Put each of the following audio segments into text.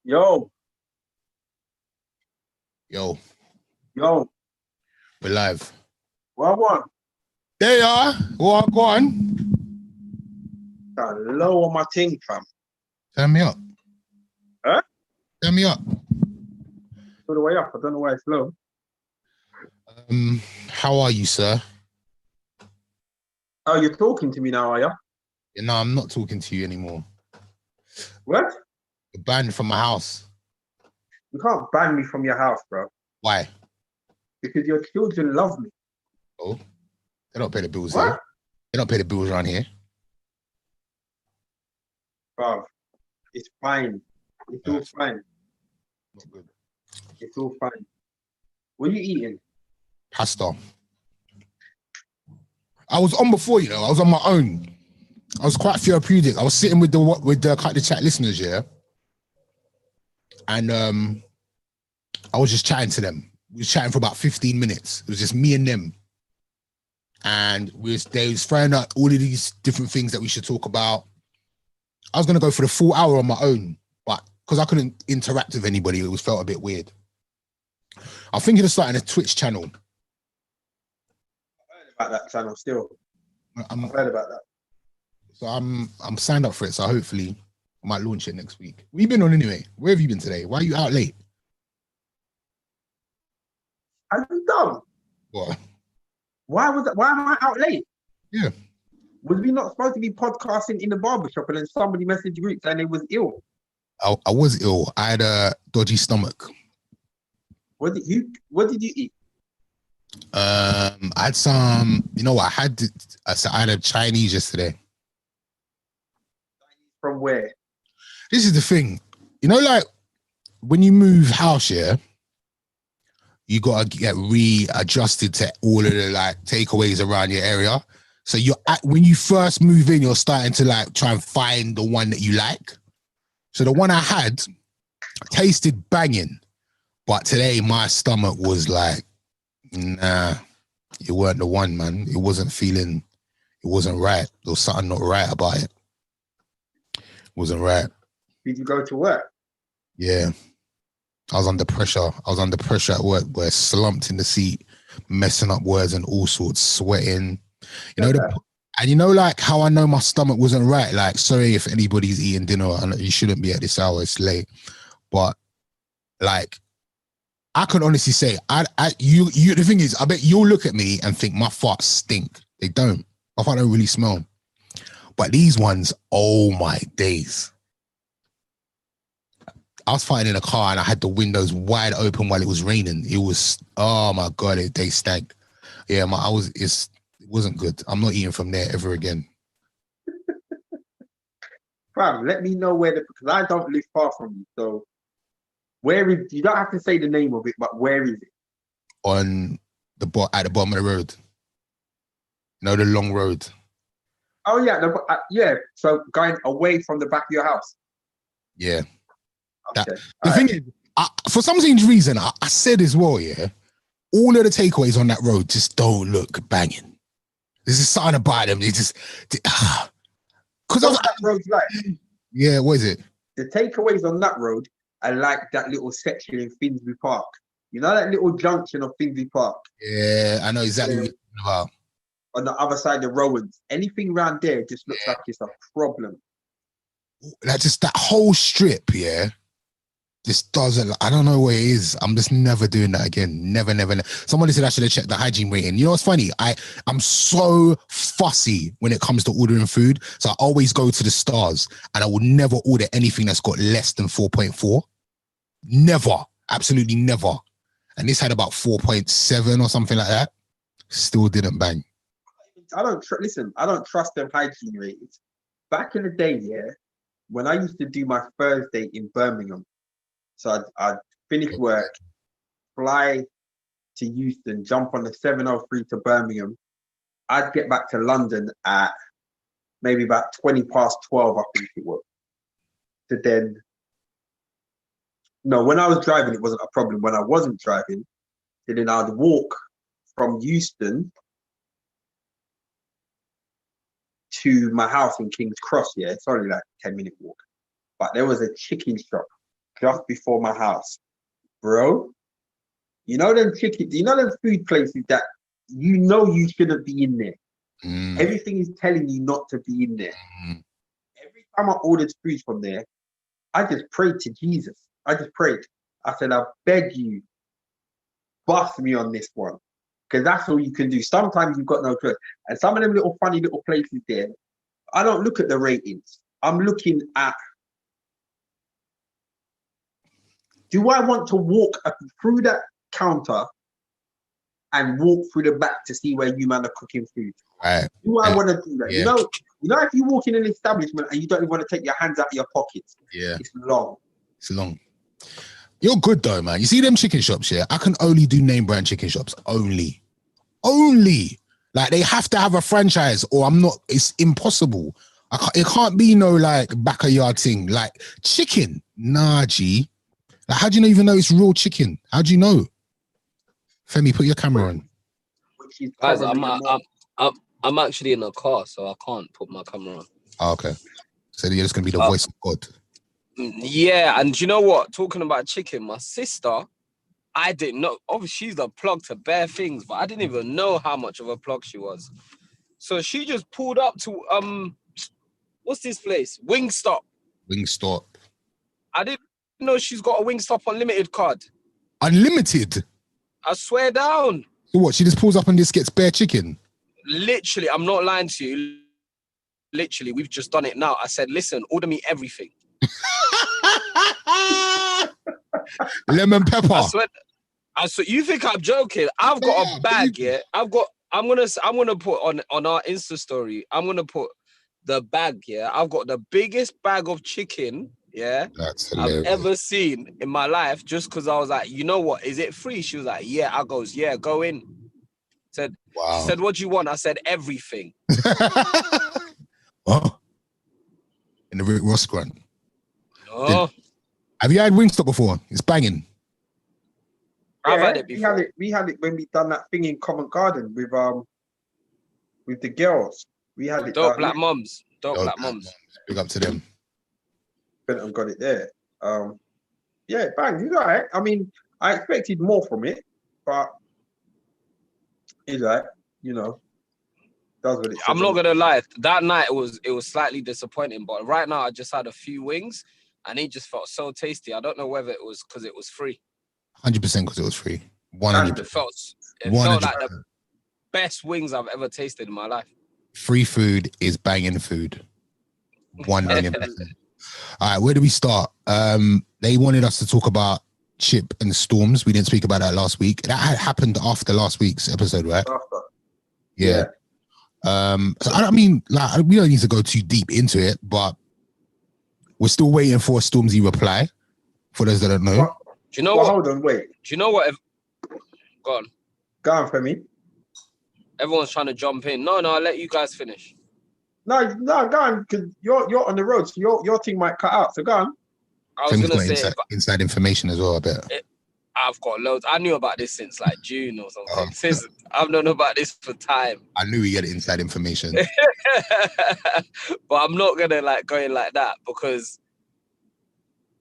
Yo, Yo, yo, we're live. what? There you are. Go on. Got low on my thing, fam. Turn me up. Huh? Turn me up. All the way up. I don't know why it's low. How are you, sir? Oh, you're talking to me now, are you? Yeah, no, I'm not talking to you anymore. What? You're banned from my house. You can't ban me from your house, bro. Why? Because your children love me. Oh, they don't pay the bills What? here. They don't pay the bills around here. Bro, it's fine. It's all fine. Not good. It's all fine. What are you eating? Pasta. I was on before, you know. I was on my own. I was quite therapeutic. I was sitting with the chat listeners, yeah, and I was just chatting to them. We was chatting for about 15 minutes. It was just me and them. And they was throwing out all of these different things that we should talk about. I was going to go for the full hour on my own, but because I couldn't interact with anybody, it was felt a bit weird. I'm thinking of starting a Twitch channel. I've heard about that channel still. I've heard about that. So I'm signed up for it, so hopefully I might launch it next week. Where you been on anyway? Where have you been today? Why are you out late? Are you dumb? What? Why am I out late? Yeah. Was we not supposed to be podcasting in the barbershop and then somebody messaged the group saying they was ill? I was ill. I had a dodgy stomach. What did you eat? I had some, you know what? I had a Chinese yesterday. From where? This is the thing. You know, like when you move house, yeah, you gotta get readjusted to all of the like takeaways around your area. So when you first move in, you're starting to like try and find the one that you like. So the one I had tasted banging, but today my stomach was like, nah, it weren't the one, man. It wasn't right. There was something not right about it. It wasn't right. Did you go to work? Yeah. I was under pressure. At work, where slumped in the seat, messing up words and all sorts, sweating. You know, and you know, like how I know my stomach wasn't right. Like, sorry if anybody's eating dinner, and you shouldn't be at this hour. It's late, but like, I can honestly say, you. The thing is, I bet you'll look at me and think my farts stink. They don't. My fart don't really smell. But these ones, oh my days. I was fighting in a car and I had the windows wide open while it was raining. It was, oh my God, they stank. Yeah, it wasn't good. I'm not eating from there ever again. Fam, let me know because I don't live far from you. So you don't have to say the name of it, but where is it? At the bottom of the road. You know, the long road. Oh yeah, yeah. So going away from the back of your house. Yeah. Okay. The thing is, for some strange reason, I said as well, yeah, all of the takeaways on that road just don't look banging. There's just something about them. Because that road's like. Yeah, what is it? The takeaways on that road are like that little section in Finsbury Park. You know that little junction of Finsbury Park? Yeah, I know exactly what you're talking about. On the other side of Rowans. Anything around there just looks like it's a problem. Like just that whole strip, yeah. Just doesn't. I don't know what it is. I'm just never doing that again. Never. Somebody said I should have checked the hygiene rating. You know what's funny? I'm so fussy when it comes to ordering food. So I always go to the stars and I will never order anything that's got less than 4.4. Never. Absolutely never. And this had about 4.7 or something like that. Still didn't bang. I don't trust them hygiene ratings. Back in the day, yeah, when I used to do my Thursday in Birmingham, so I'd finish work, fly to Euston, jump on the 703 to Birmingham. I'd get back to London at maybe about 20 past 12, I think it was. When I was driving, it wasn't a problem. When I wasn't driving, then I'd walk from Euston to my house in King's Cross. Yeah, it's only like 10-minute walk. But there was a chicken shop just before my house, bro. You know them chicken, you know them food places that you shouldn't be in there. Everything is telling you not to be in there. Every time I ordered food from there, I just prayed to Jesus. I just prayed. I said, I beg you, bust me on this one. Because that's all you can do. Sometimes you've got no choice. And some of them little funny little places there, I don't look at the ratings. I'm looking at, do I want to walk through that counter and walk through the back to see where you man are cooking food? Right. Do I want to do that? Yeah. You know, if you walk in an establishment and you don't even want to take your hands out of your pockets, it's long. It's long. You're good though, man. You see them chicken shops, yeah? I can only do name brand chicken shops. Only. Like they have to have a franchise or I'm not, it's impossible. It can't be no like back of yard thing. Like chicken. Nah, G. Like how do you even know it's real chicken? How do you know? Femi, put your camera on. Guys, I'm actually in a car, so I can't put my camera on. Oh, okay. So you're just gonna be the voice of God. Yeah, and you know what? Talking about chicken, my sister, I didn't know. Obviously, she's a plug to bare things, but I didn't even know how much of a plug she was. So she just pulled up to what's this place? Wingstop. Wingstop. I didn't know she's got a Wingstop Unlimited card. Unlimited? I swear down. So what? She just pulls up and just gets bare chicken? Literally, I'm not lying to you. Literally, we've just done it now. I said, listen, order me everything. Lemon pepper. I swear, you think I'm joking? I've got a bag, yeah. I'm gonna put on our Insta story. I'm gonna put the bag, yeah. I've got the biggest bag of chicken, yeah, I've ever seen in my life. Just because I was like, you know what? Is it free? She was like, yeah. I goes, yeah, go in. Said, wow. She said, what do you want? I said, everything. Oh, in the Rick Ross grunt. Oh. Have you had Wingstop before? It's banging. I've had it before. We had it when we done that thing in Covent Garden with the girls. We had it. Dope Black Mums. Dope Black Mums. Big up to them. I've got it there. Yeah, bang. He's all right. I mean, I expected more from it, but he's all right. You know, does what it. I'm not gonna lie. That night it was slightly disappointing, but right now I just had a few wings, and it just felt so tasty. I don't know whether it was because it was free. 100% because it was free. 100%. It felt like the best wings I've ever tasted in my life. Free food is banging food. 1 million percent. All right, where do we start? They wanted us to talk about Chip and Storms. We didn't speak about that last week. That had happened after last week's episode, right? After. Yeah. So I mean, like, we don't need to go too deep into it, but we're still waiting for a Stormzy reply. For those that don't know. Well, do you know what? Hold on, wait. Do you know what? Go on. Go on, Femi. Everyone's trying to jump in. No, I'll let you guys finish. No, go on, because you're on the road, so your thing might cut out. So go on. I was going to say inside information as well, I bet. I've got loads. I knew about this since like June or something. Since I've known about this for time. I knew we get inside information. But I'm not gonna like go in like that because.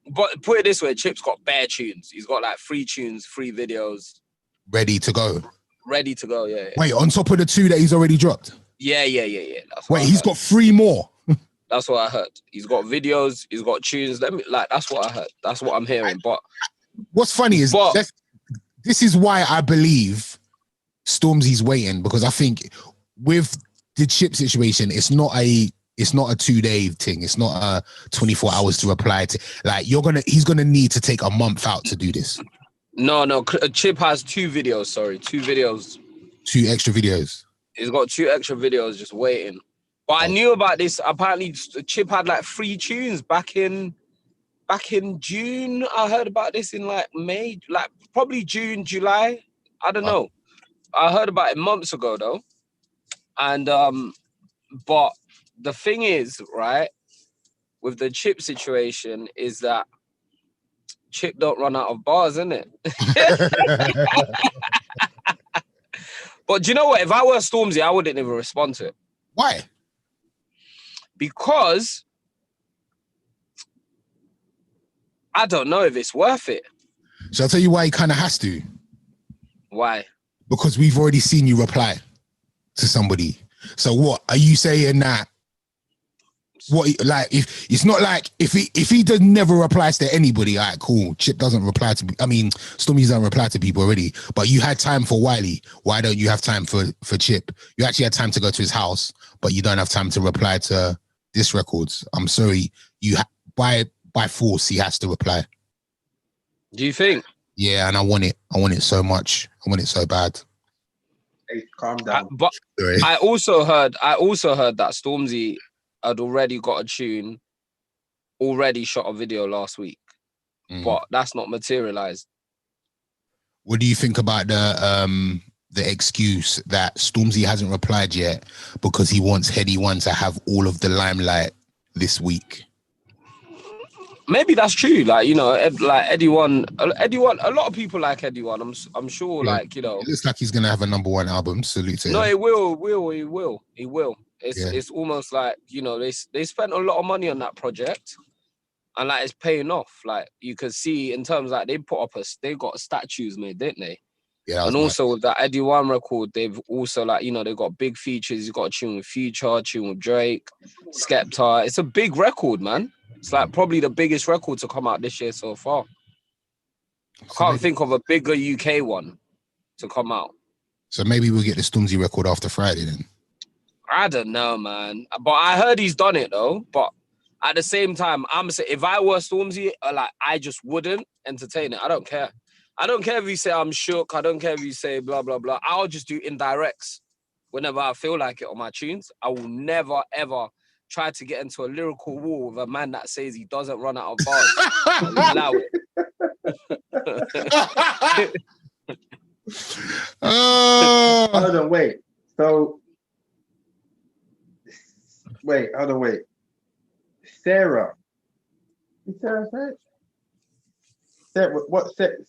But put it this way, Chip's got bare tunes. He's got like 3 tunes, 3 videos. Ready to go. Yeah. Wait, on top of the 2 that he's already dropped? Yeah. Wait, he's got 3 more. That's what I heard. He's got videos, he's got tunes. That's what I heard. That's what I'm hearing. But what's funny is this is why I believe Stormzy's waiting, because I think with the Chip situation, it's not a 2-day thing. It's not a 24 hours to reply to. Like he's gonna need to take a month out to do this. No. Chip has 2 videos. Sorry, 2 videos. 2 extra videos. He's got 2 extra videos just waiting. But I knew about this. Apparently, Chip had like 3 tunes back in June. I heard about this in like May, like probably June, July. I don't know. I heard about it months ago though. And but the thing is, right, with the Chip situation is that Chip don't run out of bars, innit? But do you know what? If I were Stormzy, I wouldn't even respond to it. Why? Because I don't know if it's worth it. So I'll tell you why he kind of has to. Why? Because we've already seen you reply to somebody. So what are you saying that? What, like, if it's not like if he does never replies to anybody, all right, cool. Chip doesn't reply to. I mean, Stormy doesn't reply to people already. But you had time for Wiley. Why don't you have time for Chip? You actually had time to go to his house, but you don't have time to reply to Diss Records. I'm sorry. By force, he has to reply. Do you think? Yeah, and I want it. I want it so much. I want it so bad. Hey, calm down. But Sorry. I also heard that Stormzy had already got a tune, already shot a video last week, but that's not materialized. What do you think about the excuse that Stormzy hasn't replied yet because he wants Heady One to have all of the limelight this week? Maybe that's true. Like, you know, like Eddie One. A lot of people like Eddie One. I'm sure. Yeah. Like, you know, It looks like he's gonna have a #1 album. Salute to him. no, he will. It's almost like, you know, they spent a lot of money on that project, and like it's paying off. Like you could see in terms like they got statues made, didn't they? Yeah, and also with that Eddie One record, they've also, like, you know, they got big features. He's got a tune with Future, a tune with Drake, Skepta. It's a big record, man. It's like probably the biggest record to come out this year so far. I can't think of a bigger UK one to come out. So maybe we'll get the Stormzy record after Friday then. I don't know, man. But I heard he's done it though. But at the same time, I'm saying if I were Stormzy, like, I just wouldn't entertain it. I don't care. I don't care if you say I'm shook. I don't care if you say blah, blah, blah. I'll just do indirects whenever I feel like it on my tunes. I will never, ever try to get into a lyrical war with a man that says he doesn't run out of bars. I'll allow it. Hold on, wait. So, hold on, wait. Sarah. Is Sarah saying?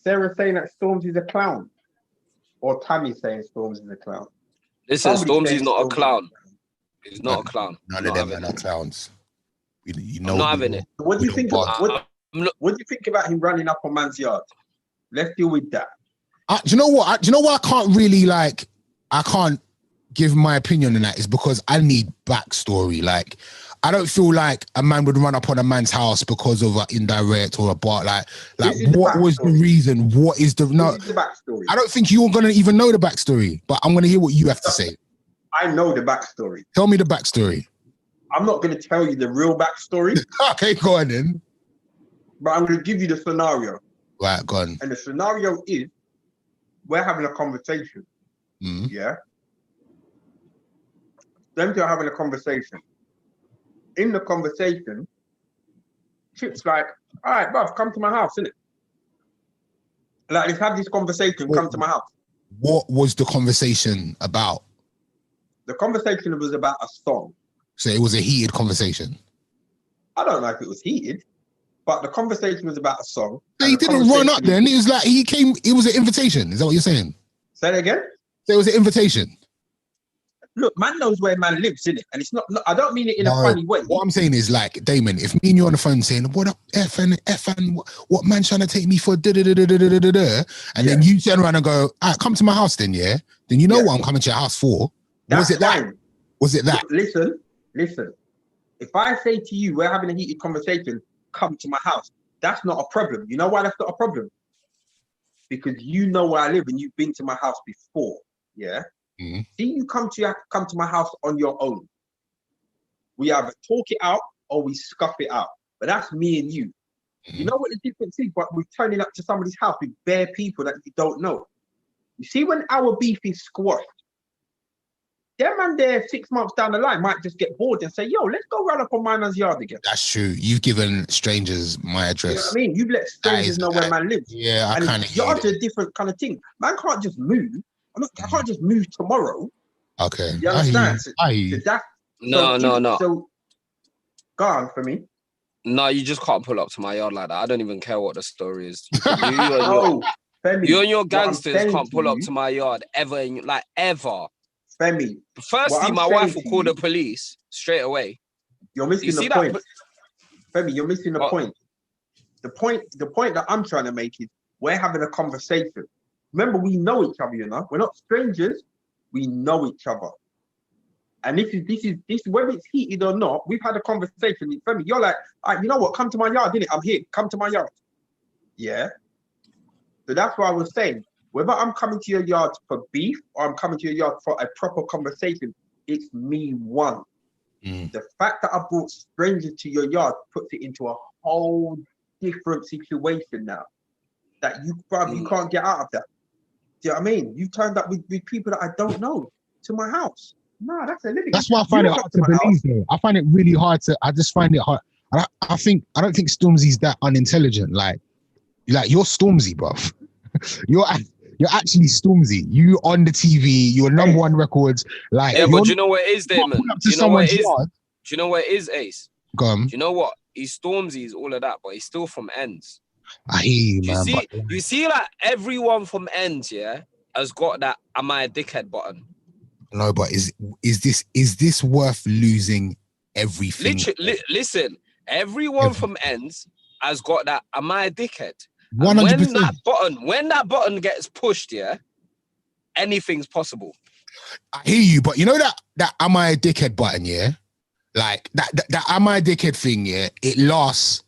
Sarah saying that Stormzy's a clown? Or Tammy saying Stormzy's a clown? Listen, Stormzy's not a clown. He's not a clown. None of them are clowns. You know, I'm not having it. What do you think? What do you think about him running up on man's yard? Let's deal with that. Do you know what? Do you know why I can't really, like, I can't give my opinion on that is because I need backstory. Like, I don't feel like a man would run up on a man's house because of an indirect or a bar. Like what was the reason? What is the backstory? I don't think you're gonna even know the backstory, but I'm gonna hear what you have to say. I know the backstory. Tell me the backstory. I'm not gonna tell you the real backstory. Okay, go on then. But I'm gonna give you the scenario. Right, go on. And the scenario is we're having a conversation. Yeah. Them two are having a conversation. In the conversation, Chip's like, all right, bruv, come to my house, innit? Like, let's have this conversation, come to my house. What was the conversation about? The conversation was about a song. So it was a heated conversation? I don't know if it was heated, but the conversation was about a song. So he didn't run up then. It was like he came, it was an invitation. Is that what you're saying? Say it again? So it was an invitation. Look, man knows where man lives, innit? And it's not, I don't mean it in a funny way. What I'm saying is, like, Damon, if me and you're on the phone saying, what up, F and what man trying to take me for da-da-da-da-da-da-da-da, and then you turn around and go, all right, come to my house then, yeah? Then you know what I'm coming to your house for. Was it that? Was it that? Listen. If I say to you, we're having a heated conversation, come to my house, that's not a problem. You know why that's not a problem? Because you know where I live and you've been to my house before, yeah? Mm-hmm. See, you come to my house on your own. We either talk it out or we scuff it out. But that's me and you. Mm-hmm. You know what the difference is? But we're turning up to somebody's house with bare people that you don't know. You see, when our beef is squashed, them man there 6 months down the line might just get bored and say, yo, let's go run up on my man's yard again. That's true. You've given strangers my address. You know what I mean? You've let strangers know where man lives. Yeah, I kind of. Yards are a different kind of thing. Man can't just move. I can't just move tomorrow. Okay. You understand? No. So, go on for me. No, you just can't pull up to my yard like that. I don't even care what the story is. You and your gangsters can't pull up to my yard ever, ever. Femi. Firstly, my wife will call the police straight away. You're missing the point. Femi, you're missing the point. The point that I'm trying to make is we're having a conversation. Remember, we know each other, you know. We're not strangers. We know each other. And this is whether it's heated or not, we've had a conversation. You're like, all right, you know what? Come to my yard, innit? I'm here. Come to my yard. Yeah. So that's what I was saying. Whether I'm coming to your yard for beef or I'm coming to your yard for a proper conversation, it's me one. The fact that I brought strangers to your yard puts it into a whole different situation now. That you can't get out of that. Do you know what I mean? You turned up with people that I don't know to my house. No, that's a living. That's why I find it hard to believe, though. I find it really hard to. I just find it hard. I don't think Stormzy's that unintelligent. Like you're Stormzy, bruv. You're actually Stormzy. You on the TV. You're number one records. Like, yeah, but do you know what it is, Damon? Do you know what it is? Do you know what it is, Ace? Go on. Do you know what? He's Stormzy, is all of that, but he's still from Ends. I hear you, man. You see, like everyone from Ends, yeah, has got that "Am I a dickhead" button. No, but is this worth losing everything? Listen, everyone from Ends has got that "Am I a dickhead?" 100%. When that button gets pushed, yeah, anything's possible. I hear you, but you know that "Am I a dickhead" button, yeah, like that "Am I a dickhead" thing, yeah, it lasts.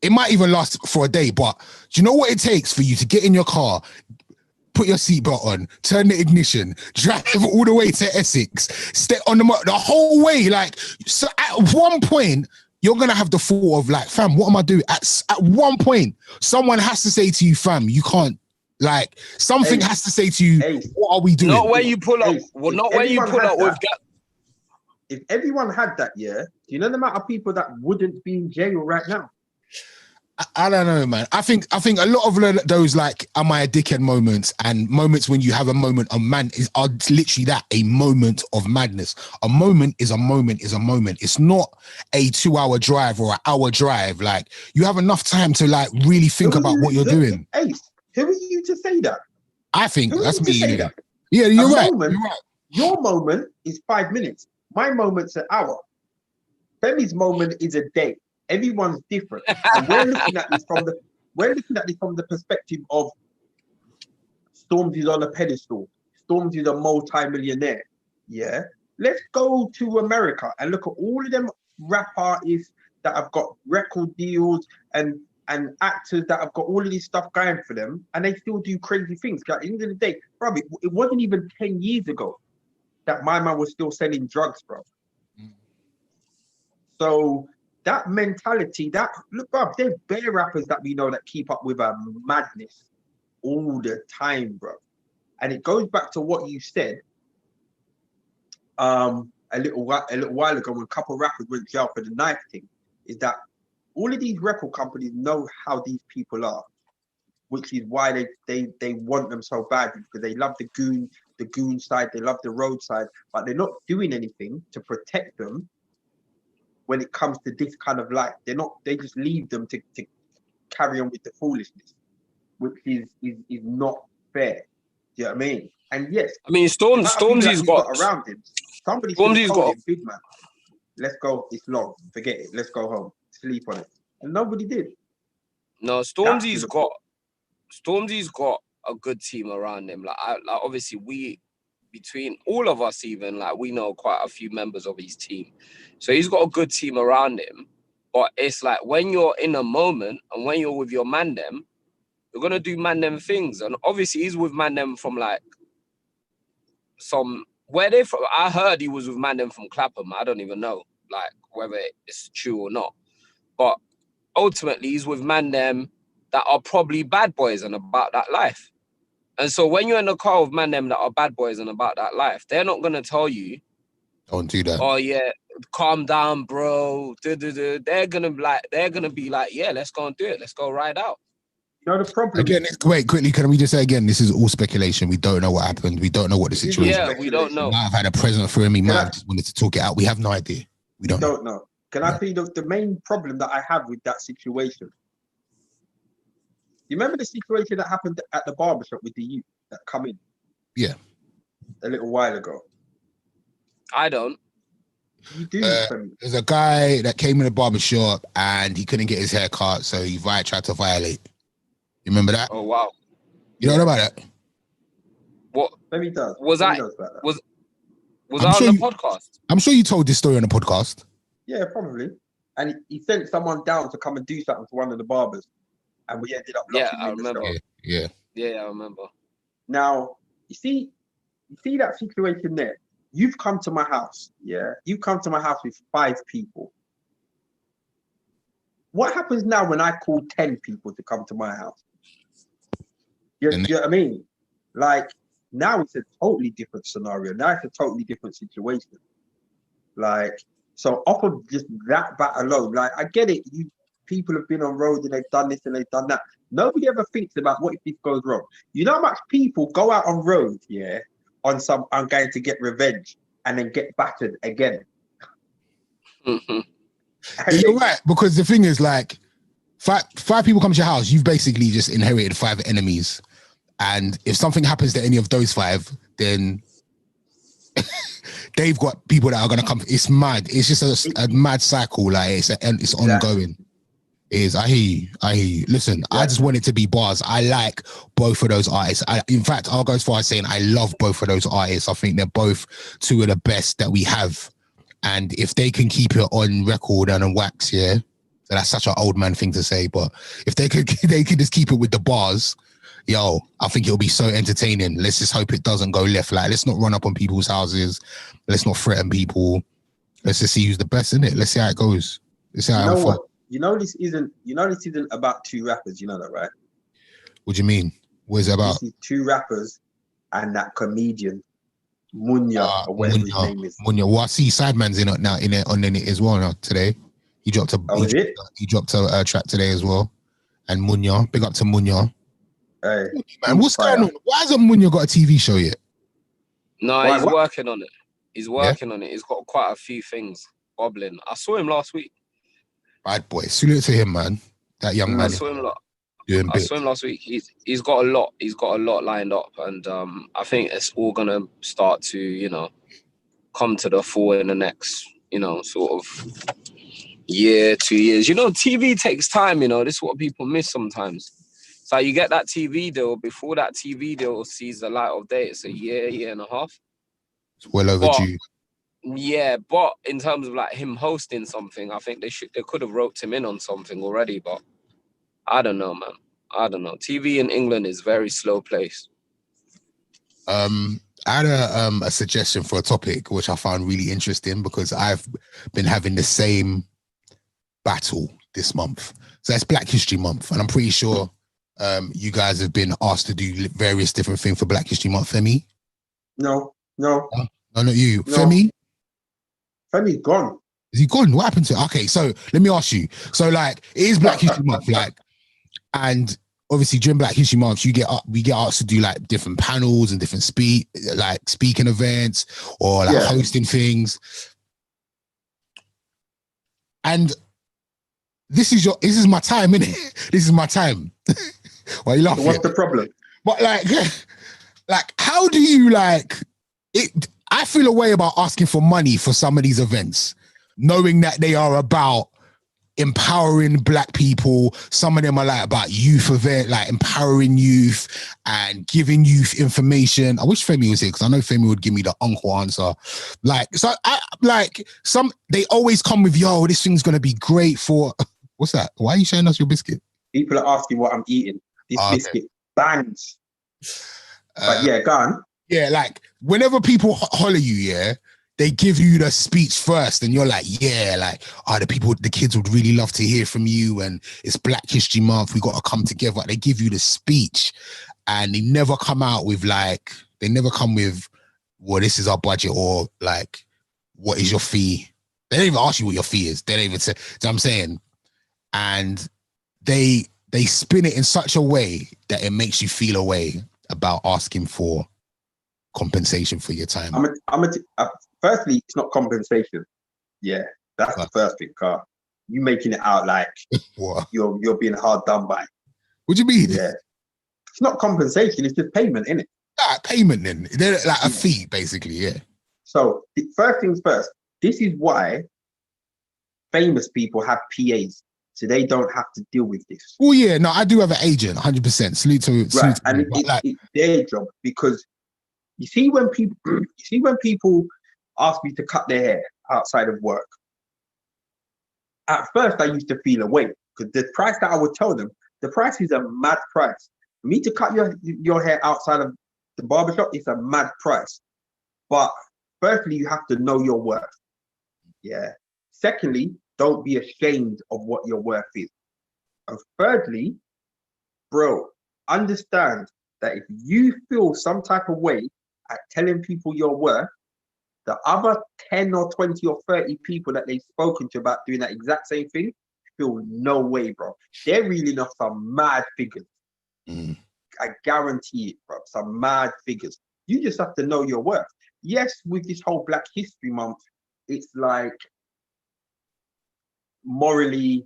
It might even last for a day, but do you know what it takes for you to get in your car, put your seatbelt on, turn the ignition, drive all the way to Essex, stay on the whole way? Like, so at one point, you're gonna have the thought of like, fam, what am I doing? At one point, someone has to say to you, fam, you can't. Like, something has to say to you, what are we doing? Not when you pull up. Well, not when you pull up with. If everyone had that, yeah, do you know the amount of people that wouldn't be in jail right now? I don't know, man. I think a lot of those like "Am I a dickhead" moments and moments when you have a moment of are literally that, a moment of madness. A moment is a moment is a moment. It's not a 2-hour drive or an hour drive. Like, you have enough time to like really think about what you're doing. Ace, who are you to say that? I think that's me. Yeah, you're right. You're right. Your moment is 5 minutes. My moment's an hour. Femi's moment is a day. Everyone's different, and we're looking at this from the perspective of Stormzy's on a pedestal. Stormzy's a multi-millionaire. Yeah, let's go to America and look at all of them rap artists that have got record deals and actors that have got all of this stuff going for them, and they still do crazy things. At the end of the day, bro, it wasn't even 10 years ago that my man was still selling drugs, bro. So that mentality, look, bro, there's bare rappers that we know that keep up with a madness all the time, bro. And it goes back to what you said a little while ago when a couple of rappers went to jail for the knife thing, is that all of these record companies know how these people are, which is why they want them so badly, because they love the goon side, they love the road side, but they're not doing anything to protect them when it comes to this kind of life. They just leave them to carry on with the foolishness, which is not fair. Do you know what I mean? And yes, I mean, Stormzy's got around him. Somebody told him, big man, let's go, it's long, forget it, let's go home, sleep on it. And nobody did. No, Stormzy's got a good team around him. Like obviously between all of us, even like we know quite a few members of his team, so he's got a good team around him. But it's like when you're in a moment and when you're with your man them, you're gonna do man them things. And obviously he's with man them from like where they from. I heard he was with man them from Clapham. I don't even know like whether it's true or not. But ultimately he's with man them that are probably bad boys and about that life. And so when you're in the car with man them that are bad boys and about that life, they're not gonna tell you, don't do that. Oh yeah, calm down, bro. They're gonna be like, yeah, let's go and do it. Let's go ride out. You know the problem. Again, wait, quickly, can we just say again, this is all speculation. We don't know what happened. We don't know what the situation is. Yeah, we don't know. He might have had a present for him. He might have just wanted to talk it out. We have no idea. We don't know. Can I tell you the main problem that I have with that situation? You remember the situation that happened at the barbershop with the youth that come in? Yeah. A little while ago. I don't. You do. Femi. There's a guy that came in the barber shop and he couldn't get his hair cut, so he tried to violate. You remember that? Oh wow. You don't know about that? What Femi does. was Femi that? does about that. Was I'm that sure on the you- podcast? I'm sure you told this story on the podcast. Yeah, probably. And he sent someone down to come and do something to one of the barbers, and we ended up Yeah, locking him I in the remember. shop. Yeah. Yeah, I remember. Now, you see that situation there. You've come to my house, yeah. You come to my house with 5 people. What happens now when I call 10 people to come to my house? You know what I mean? Like now it's a totally different scenario. Now it's a totally different situation. Like, so off of just that alone, like I get it. People have been on road and they've done this and they've done that. Nobody ever thinks about what if this goes wrong. You know how much people go out on road, yeah, on some I'm going to get revenge and then get battered again. You're right, because the thing is, like, five people come to your house, you've basically just inherited 5 enemies. And if something happens to any of those 5, then they've got people that are going to come. It's mad. It's just a mad cycle. Like, it's ongoing. It is. I hear you. Listen, I just want it to be bars. I like both of those artists. In fact, I'll go as far as saying I love both of those artists. I think they're both 2 of the best that we have. And if they can keep it on record and on wax, yeah, so that's such an old man thing to say, but if they could just keep it with the bars, yo, I think it'll be so entertaining. Let's just hope it doesn't go left. Like, let's not run up on people's houses. Let's not threaten people. Let's just see who's the best in it. Let's see how it goes. Let's see how it goes. You know this isn't about 2 rappers. You know that, right? What do you mean? What is it about? This is 2 rappers and that comedian Munya or whatever his name is. Munya. Well, I see Sideman's in it now. On it as well now today. He dropped a track today as well. And Munya, big up to Munya. Hey, man, what's going on? Why hasn't Munya got a TV show yet? No, he's working on it. He's working on it. He's got quite a few things bubbling. I saw him last week. Bad boy. Salute to him, man. That young man. I saw him last week. He's got a lot. He's got a lot lined up, and I think it's all gonna start to come to the fore in the next sort of year, 2 years. TV takes time. This is what people miss sometimes. So you get that TV deal. Before that TV deal sees the light of day, it's a year and a half. It's well overdue. But in terms of like him hosting something, I think they could have roped him in on something already. But I don't know, man. I don't know. TV in England is very slow place. I had a suggestion for a topic which I found really interesting because I've been having the same battle this month. So it's Black History Month, and I'm pretty sure you guys have been asked to do various different things for Black History Month. Femi? No. No, not you. No. Femi? Femi's gone. Is he gone? What happened to it? Okay, so let me ask you. So, like, it is Black History Month, like, and obviously during Black History Month, we get asked to do like different panels and different speaking events or like hosting things. And this is my time, innit? This is my time. Why are you laughing? What's the problem? But like how do you like it? I feel a way about asking for money for some of these events, knowing that they are about empowering Black people. Some of them are like about youth event, like empowering youth and giving youth information. I wish Femi was here because I know Femi would give me the uncle answer. Like, so they always come with, yo, this thing's gonna be great for. What's that? Why are you showing us your biscuit? People are asking what I'm eating. This biscuit bangs. But yeah, go on. Yeah, like whenever people holler you, they give you the speech first, and you're like, the kids would really love to hear from you, and it's Black History Month, we got to come together. They give you the speech, and they never come with, well, this is our budget, or like, what is your fee? They don't even ask you what your fee is. They don't even say, you know what I'm saying? And they spin it in such a way that it makes you feel a way about asking for compensation for your time. Firstly, it's not compensation. Yeah, that's the first thing, Carl. You making it out like you're being hard done by. What do you mean? Yeah, it's not compensation. It's just payment, isn't it? Payment then. They're like a fee, basically. Yeah. So the first things first. This is why famous people have PAs, so they don't have to deal with this. Oh yeah, no, I do have an agent, 100%. Salute to Right, and me, but like, it's their job, because you see when people ask me to cut their hair outside of work. At first, I used to feel away because the price that I would tell them, the price is a mad price. For me to cut your hair outside of the barbershop, it's a mad price. But firstly, you have to know your worth. Yeah. Secondly, don't be ashamed of what your worth is. And thirdly, bro, understand that if you feel some type of way at telling people your worth, the other 10 or 20 or 30 people that they've spoken to about doing that exact same thing feel no way, bro. They're reeling off some mad figures. I guarantee it, bro. Some mad figures. You just have to know your worth. Yes, with this whole Black History Month, it's like, morally,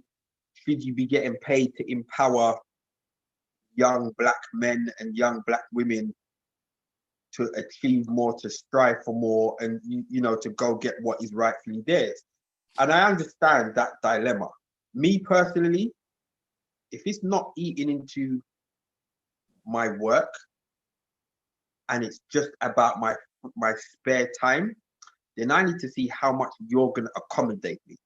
should you be getting paid to empower young Black men and young Black women to achieve more, to strive for more, and you know, to go get what is rightfully theirs? And I understand that dilemma. Me personally, if it's not eating into my work and it's just about my spare time, then I need to see how much you're gonna accommodate me.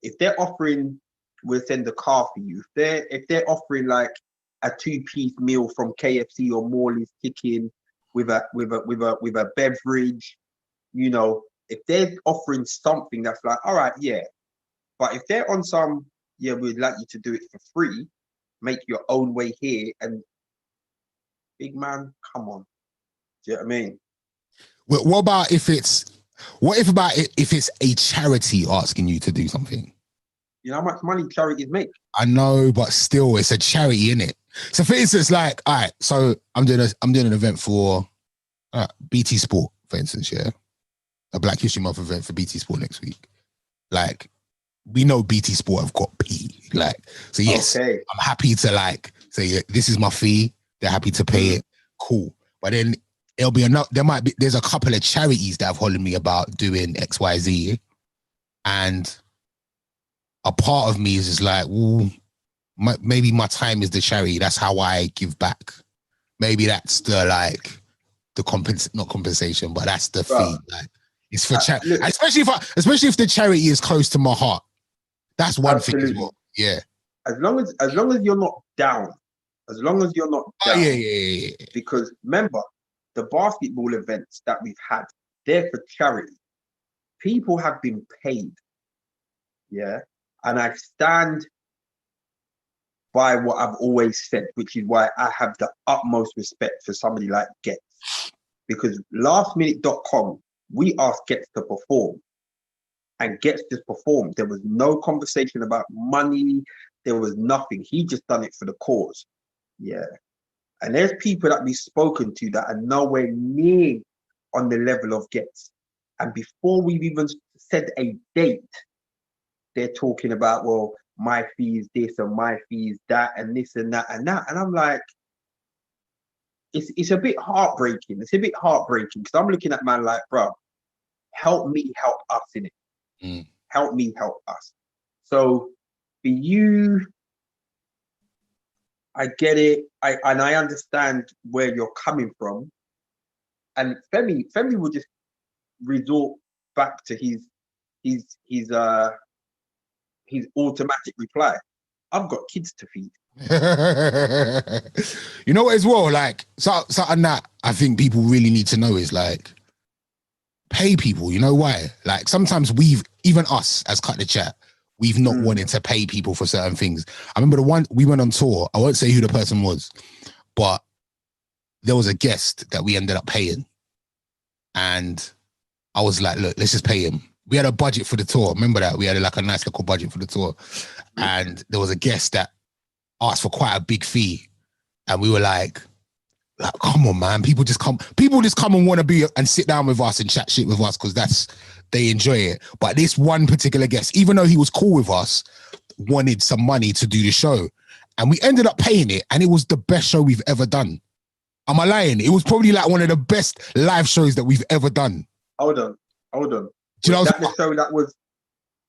If they're offering, we'll send the car for you. If they're offering like a 2-piece meal from KFC or Morley's Chicken with a beverage, you know, if they're offering something that's like, all right, yeah. But if they're on some, yeah, we'd like you to do it for free, make your own way here, and big man, come on. Do you know what I mean? what about if it's a charity asking you to do something? You know how much money charities make? I know, but still, it's a charity, innit? So for instance, like, all right, so I'm doing an event for BT Sport, for instance, yeah, a Black History Month event for BT Sport next week. Like, we know BT Sport have got P, like, so yes, okay. I'm happy to like say, yeah, this is my fee. They're happy to pay it. Cool, but then it'll be enough. There's a couple of charities that have hollered me about doing XYZ, and a part of me is just like, well, maybe my time is the charity. That's how I give back. Maybe that's the like not compensation, but that's the fee. Like, it's for charity, especially if the charity is close to my heart. That's one thing as well. Yeah. As long as you're not down, yeah. Because remember, the basketball events that we've had, they're for charity. People have been paid. Yeah. And I stand by what I've always said, which is why I have the utmost respect for somebody like Getz. Because lastminute.com, we asked Getz to perform. And Getz just performed. There was no conversation about money. There was nothing. He just done it for the cause. Yeah. And there's people that we've spoken to that are nowhere near on the level of Getz. And before we've even said a date, they're talking about, well, my fee is this and my fee is that and this and that and that. And I'm like, it's a bit heartbreaking. It's a bit heartbreaking because I'm looking at man like, bro, help me help us in it. Help me help us. So for you, I get it. I understand where you're coming from. And Femi will just resort back to his automatic reply. I've got kids to feed. You know what as well, like something that I think people really need to know is like, pay people. You know why? Like sometimes even us as Cut the Chat, we've not wanted to pay people for certain things. I remember the one we went on tour, I won't say who the person was, but there was a guest that we ended up paying. And I was like, look, let's just pay him. We had a budget for the tour. Remember that? We had like a nice little budget for the tour. And there was a guest that asked for quite a big fee. And we were like, come on, man. People just come and want to be and sit down with us and chat shit with us because they enjoy it. But this one particular guest, even though he was cool with us, wanted some money to do the show. And we ended up paying it. And it was the best show we've ever done. Am I lying? It was probably like one of the best live shows that we've ever done. Hold on. Do you know? That the show that was.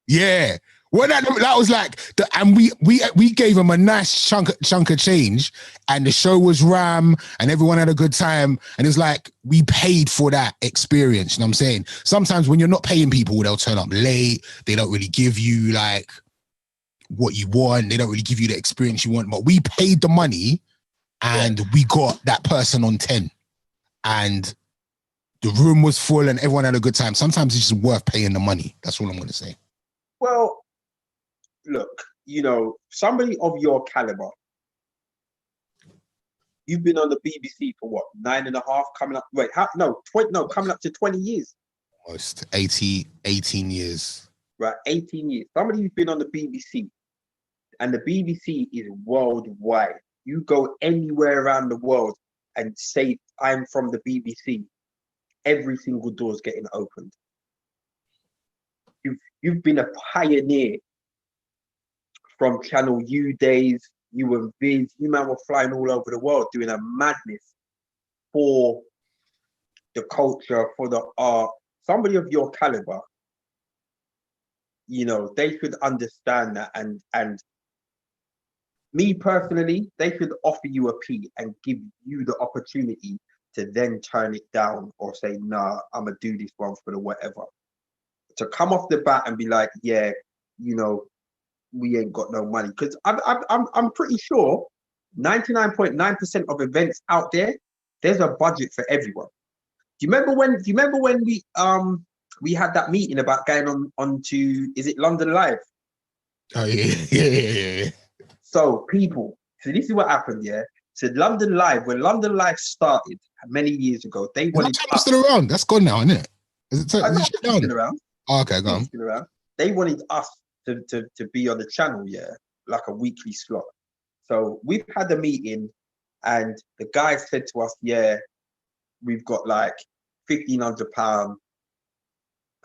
Yeah. Well, that was like, and we gave him a nice chunk of change, and the show was ram, and everyone had a good time, and it's like we paid for that experience. You know what I'm saying? Sometimes when you're not paying people, they'll turn up late. They don't really give you like what you want. They don't really give you the experience you want. But we paid the money, and we got that person on 10, and the room was full, and everyone had a good time. Sometimes it's just worth paying the money. That's all I'm going to say. Well, look, you know, somebody of your caliber, you've been on the BBC for what, 9.5, coming up, wait, coming up to 20 years. Almost 18 years. Right, 18 years. Somebody who's been on the BBC, and the BBC is worldwide. You go anywhere around the world and say, I'm from the BBC, every single door's getting opened. You've been a pioneer from Channel U days. You were Viz, you man were flying all over the world doing a madness for the culture, for the art. Somebody of your caliber, you know, they should understand that, and me personally, they should offer you a P and give you the opportunity to then turn it down or say, nah, I'm gonna do this one for the whatever. To come off the bat and be like, yeah, you know, we ain't got no money, because I'm pretty sure 99.9% of events out there, there's a budget for everyone. Do you remember when we had that meeting about going on to, is it London Live? Oh yeah. So people, so this is what happened, yeah. So London Live, when London Live started many years ago, they wanted us still around. That's gone now, isn't it? Is it still around? Oh, okay, go on. Still around. They wanted us to be on the channel, yeah, like a weekly slot. So we've had a meeting, and the guy said to us, yeah, we've got like £1,500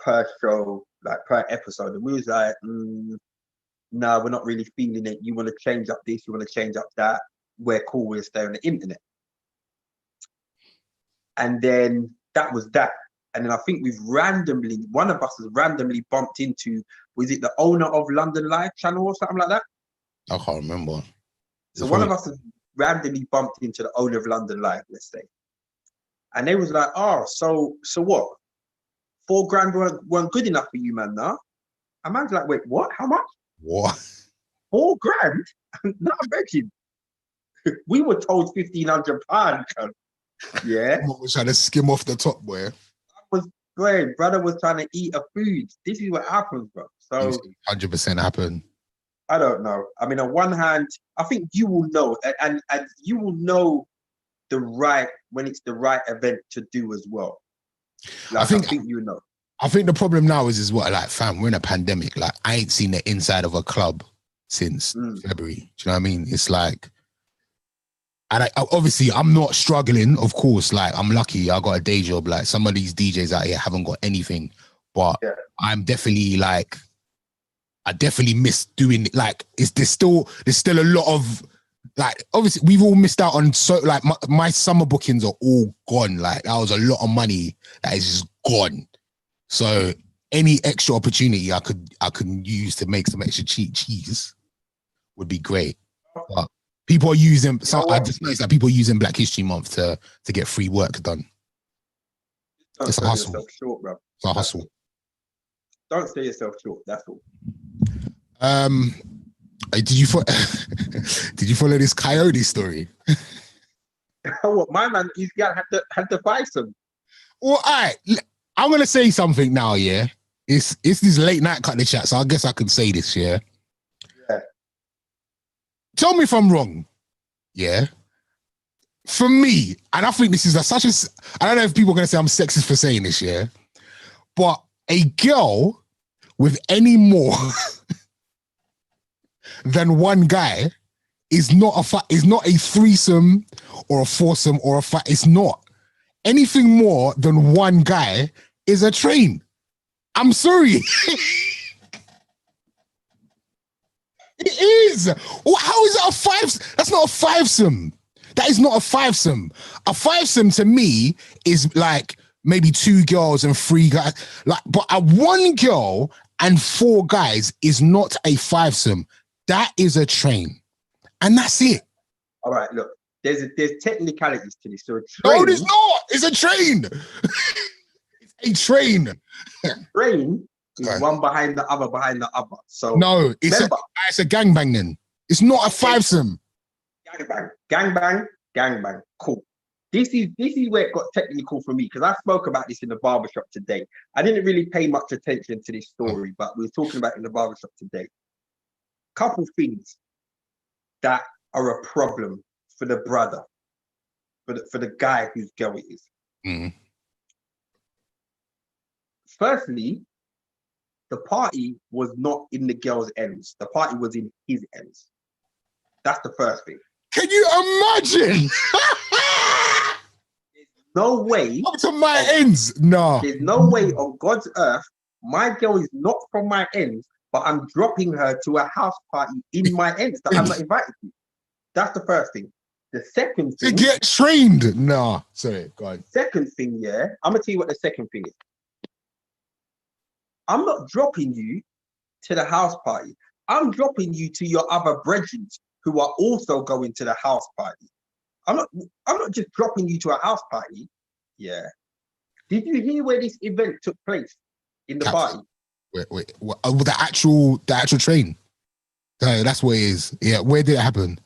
per show, like per episode. And we was like, no, we're not really feeling it. You want to change up this, you want to change up that. We're cool, we'll stay on the internet. And then that was that. And then I think one of us has randomly bumped into, was it the owner of London Live channel or something like that? I can't remember. So one of us has randomly bumped into the owner of London Live, let's say. And they was like, oh, so what? $4,000 weren't good enough for you, man, nah? And man's like, wait, what? How much? What? $4,000? No, I'm begging. We were told £1,500. Yeah. Someone was trying to skim off the top, boy. Brother was trying to eat a food. This is what happens, bro. So 100% happen. I don't know. I mean, on one hand, I think you will know, and you will know when it's the right event to do as well. Like, I think you know. I think the problem now is what, like, fam, we're in a pandemic. Like, I ain't seen the inside of a club since February. Do you know what I mean? It's like, and obviously I'm not struggling, of course. Like, I'm lucky I got a day job. Like, some of these DJs out here haven't got anything, but I'm definitely like, I definitely miss doing it. Like, there's still a lot of, like, obviously we've all missed out on, so like my summer bookings are all gone. Like, that was a lot of money that is just gone. So any extra opportunity I could use to make some extra cheese would be great. But people are using, I just noticed that people are using Black History Month to get free work done. It's a hustle. Short, bro. It's a hustle. Don't sell yourself short. That's all. Did you follow this coyote story? What, my man? He's got had to buy some. Well, I'm gonna say something now. Yeah, it's this late night kind of chat, so I guess I can say this. Yeah. Tell me if I'm wrong. Yeah. For me, and I think this is I don't know if people are gonna say I'm sexist for saying this. Yeah, but a girl with any more than one guy is not a threesome or a foursome or a it's not. Anything more than one guy is a train. I'm sorry. It is. Well, how is that a five? That's not a fivesome. That is not a fivesome. A fivesome to me is like maybe 2 girls and 3 guys. Like, but a 1 girl and 4 guys is not a fivesome. That is a train, and that's it. All right, look, there's technicalities to this. So a No, train, there's not. It's a train. It's a train. train is Right. one behind the other, behind the other. So No, it's a gangbang then. It's not a fivesome. Gangbang. Cool. This is where it got technical for me, because I spoke about this in the barbershop today. I didn't really pay much attention to this story, but we were talking about it in the barbershop today. Couple things that are a problem for the brother, for the guy whose girl it is. Mm. Firstly, the party was not in the girl's ends. The party was in his ends. That's the first thing. Can you imagine? No way. Up to my ends. No. There's no way on God's earth my girl is not from my ends, but I'm dropping her to a house party in my ends that I'm not invited to. That's the first thing. The second thing. To get trained. No. Sorry, go on. Second thing, yeah. I'm gonna tell you what the second thing is. I'm not dropping you to the house party. I'm dropping you to your other brethren who are also going to the house party. I'm not just dropping you to a house party. Yeah. Did you hear where this event took place in the party? Wait. The actual train. That's where it is. Yeah. Where did it happen?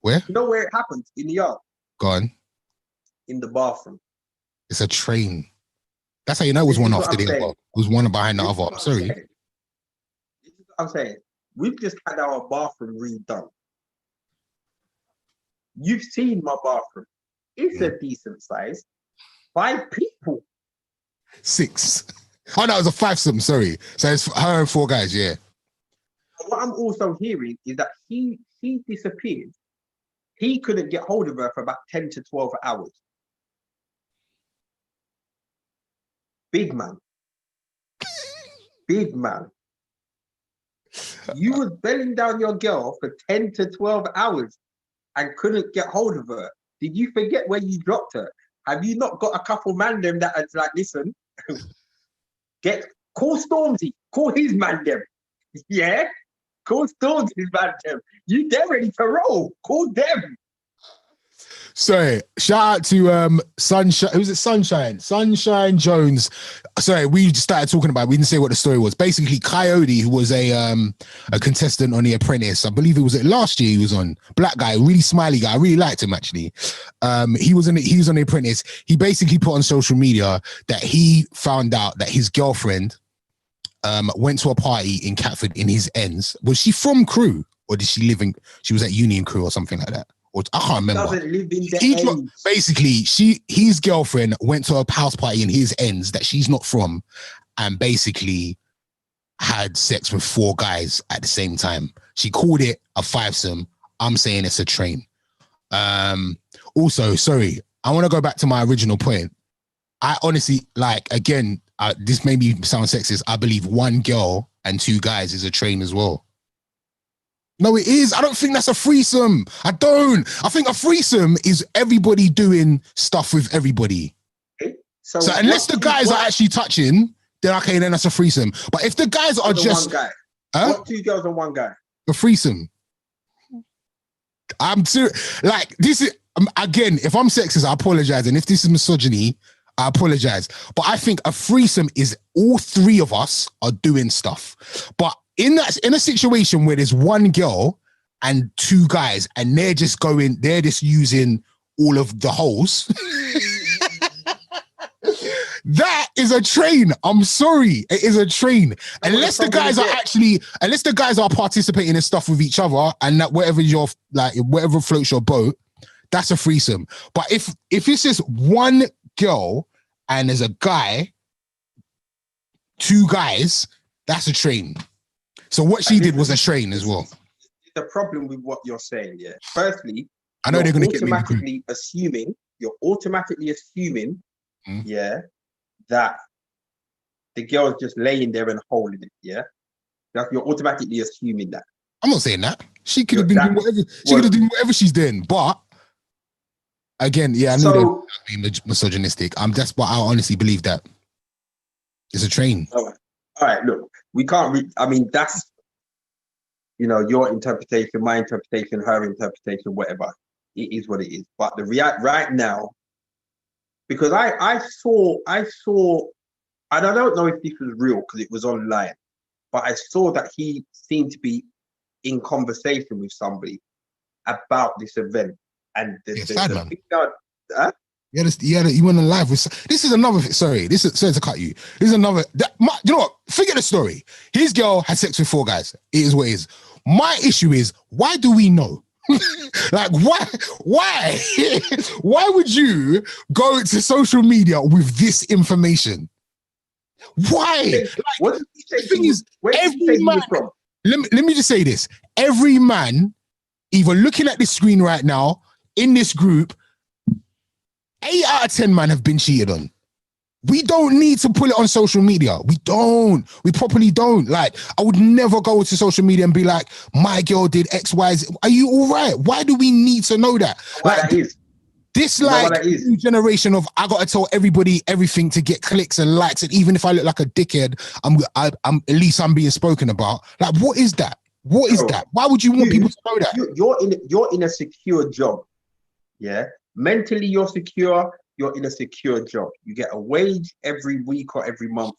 Where? You know where it happened? In the yard. Go on. In the bathroom. It's a train. That's how you know it was one after the other. It was one behind the other. I'm sorry. This is what I'm saying. We've just had our bathroom redone. You've seen my bathroom. It's a decent size. 5 people. 6. Oh no, it was a fivesome. Sorry. So it's her and 4 guys. Yeah. What I'm also hearing is that he disappeared. He couldn't get hold of her for about 10 to 12 hours. Big man. Big man. You was belling down your girl for 10 to 12 hours and couldn't get hold of her. Did you forget where you dropped her? Have you not got a couple man them that are like, listen, call Stormzy, call his man them. Yeah? Call Stormzy's man them. They're ready to roll. Call them. Sorry, shout out to Sunshine. Who's it? Sunshine Jones. Sorry, we just started talking about it. We didn't say what the story was. Basically, Coyote, who was a contestant on The Apprentice, I believe it was last year. He was on. Black guy, really smiley guy. I really liked him actually. He was on The Apprentice. He basically put on social media that he found out that his girlfriend went to a party in Catford in his ends. Was she from Crew, or did she live in? She was at Union Crew or something like that. Or I can't remember. Basically, his girlfriend went to a house party in his ends that she's not from, and basically had sex with 4 guys at the same time. She called it a fivesome. I'm saying it's a train. Also, sorry, I want to go back to my original point. I honestly, again, this made me sound sexist. I believe 1 girl and 2 guys is a train as well. No, it is. I don't think that's a threesome. I don't. I think a threesome is everybody doing stuff with everybody. Okay. So unless the guys are actually touching, then okay, then that's a threesome. But if the guys are just... One guy. What 2 girls and 1 guy? A threesome. I'm serious. This is... Again, if I'm sexist, I apologize. And if this is misogyny, I apologize. But I think a threesome is all 3 of us are doing stuff. But in a situation where there's 1 girl and 2 guys and they're just using all of the holes, that is a train. I'm sorry. It is a train. Unless the guys are participating in stuff with each other and that whatever floats your boat, that's a threesome. But if it's just 1 girl and there's a guy, 2 guys, that's a train. So what she did was a train as well. The problem with what you're saying, yeah. Firstly, I know they're going to get me. You're automatically assuming, yeah, that the girl's just laying there and holding it, yeah. You're automatically assuming that. I'm not saying that. She could have been doing whatever. She could have done whatever she's doing, but again, yeah, I knew So, that being misogynistic. That's what I honestly believe that it's a train. all right, look, we can't I mean, that's, your interpretation, my interpretation, her interpretation, whatever. It is what it is. But the right now, because I saw, and I don't know if this was real because it was online, but I saw that he seemed to be in conversation with somebody about this event. And the thing that, You went on live with. This is another. Sorry, sorry to cut you. This is another. You know what? Forget the story. His girl had sex with 4 guys. It is what it is. My issue is, why do we know? Like, why why would you go to social media with this information? Why? What Like, did he say? the thing is, every man. From? Let me just say this. Every man, either looking at this screen right now, in this group, 8 out of 10 man have been cheated on. We don't need to put it on social media. We don't. We properly don't. Like, I would never go to social media and be like, my girl did X, Y, Z. Are you all right? Why do we need to know that? Like, this new generation of, I got to tell everybody everything to get clicks and likes. And even if I look like a dickhead, I'm at least I'm being spoken about. Like, what is that? What is that? Why would you want people to know that? You're in a secure job. Yeah. Mentally, you're secure. You're in a secure job. You get a wage every week or every month.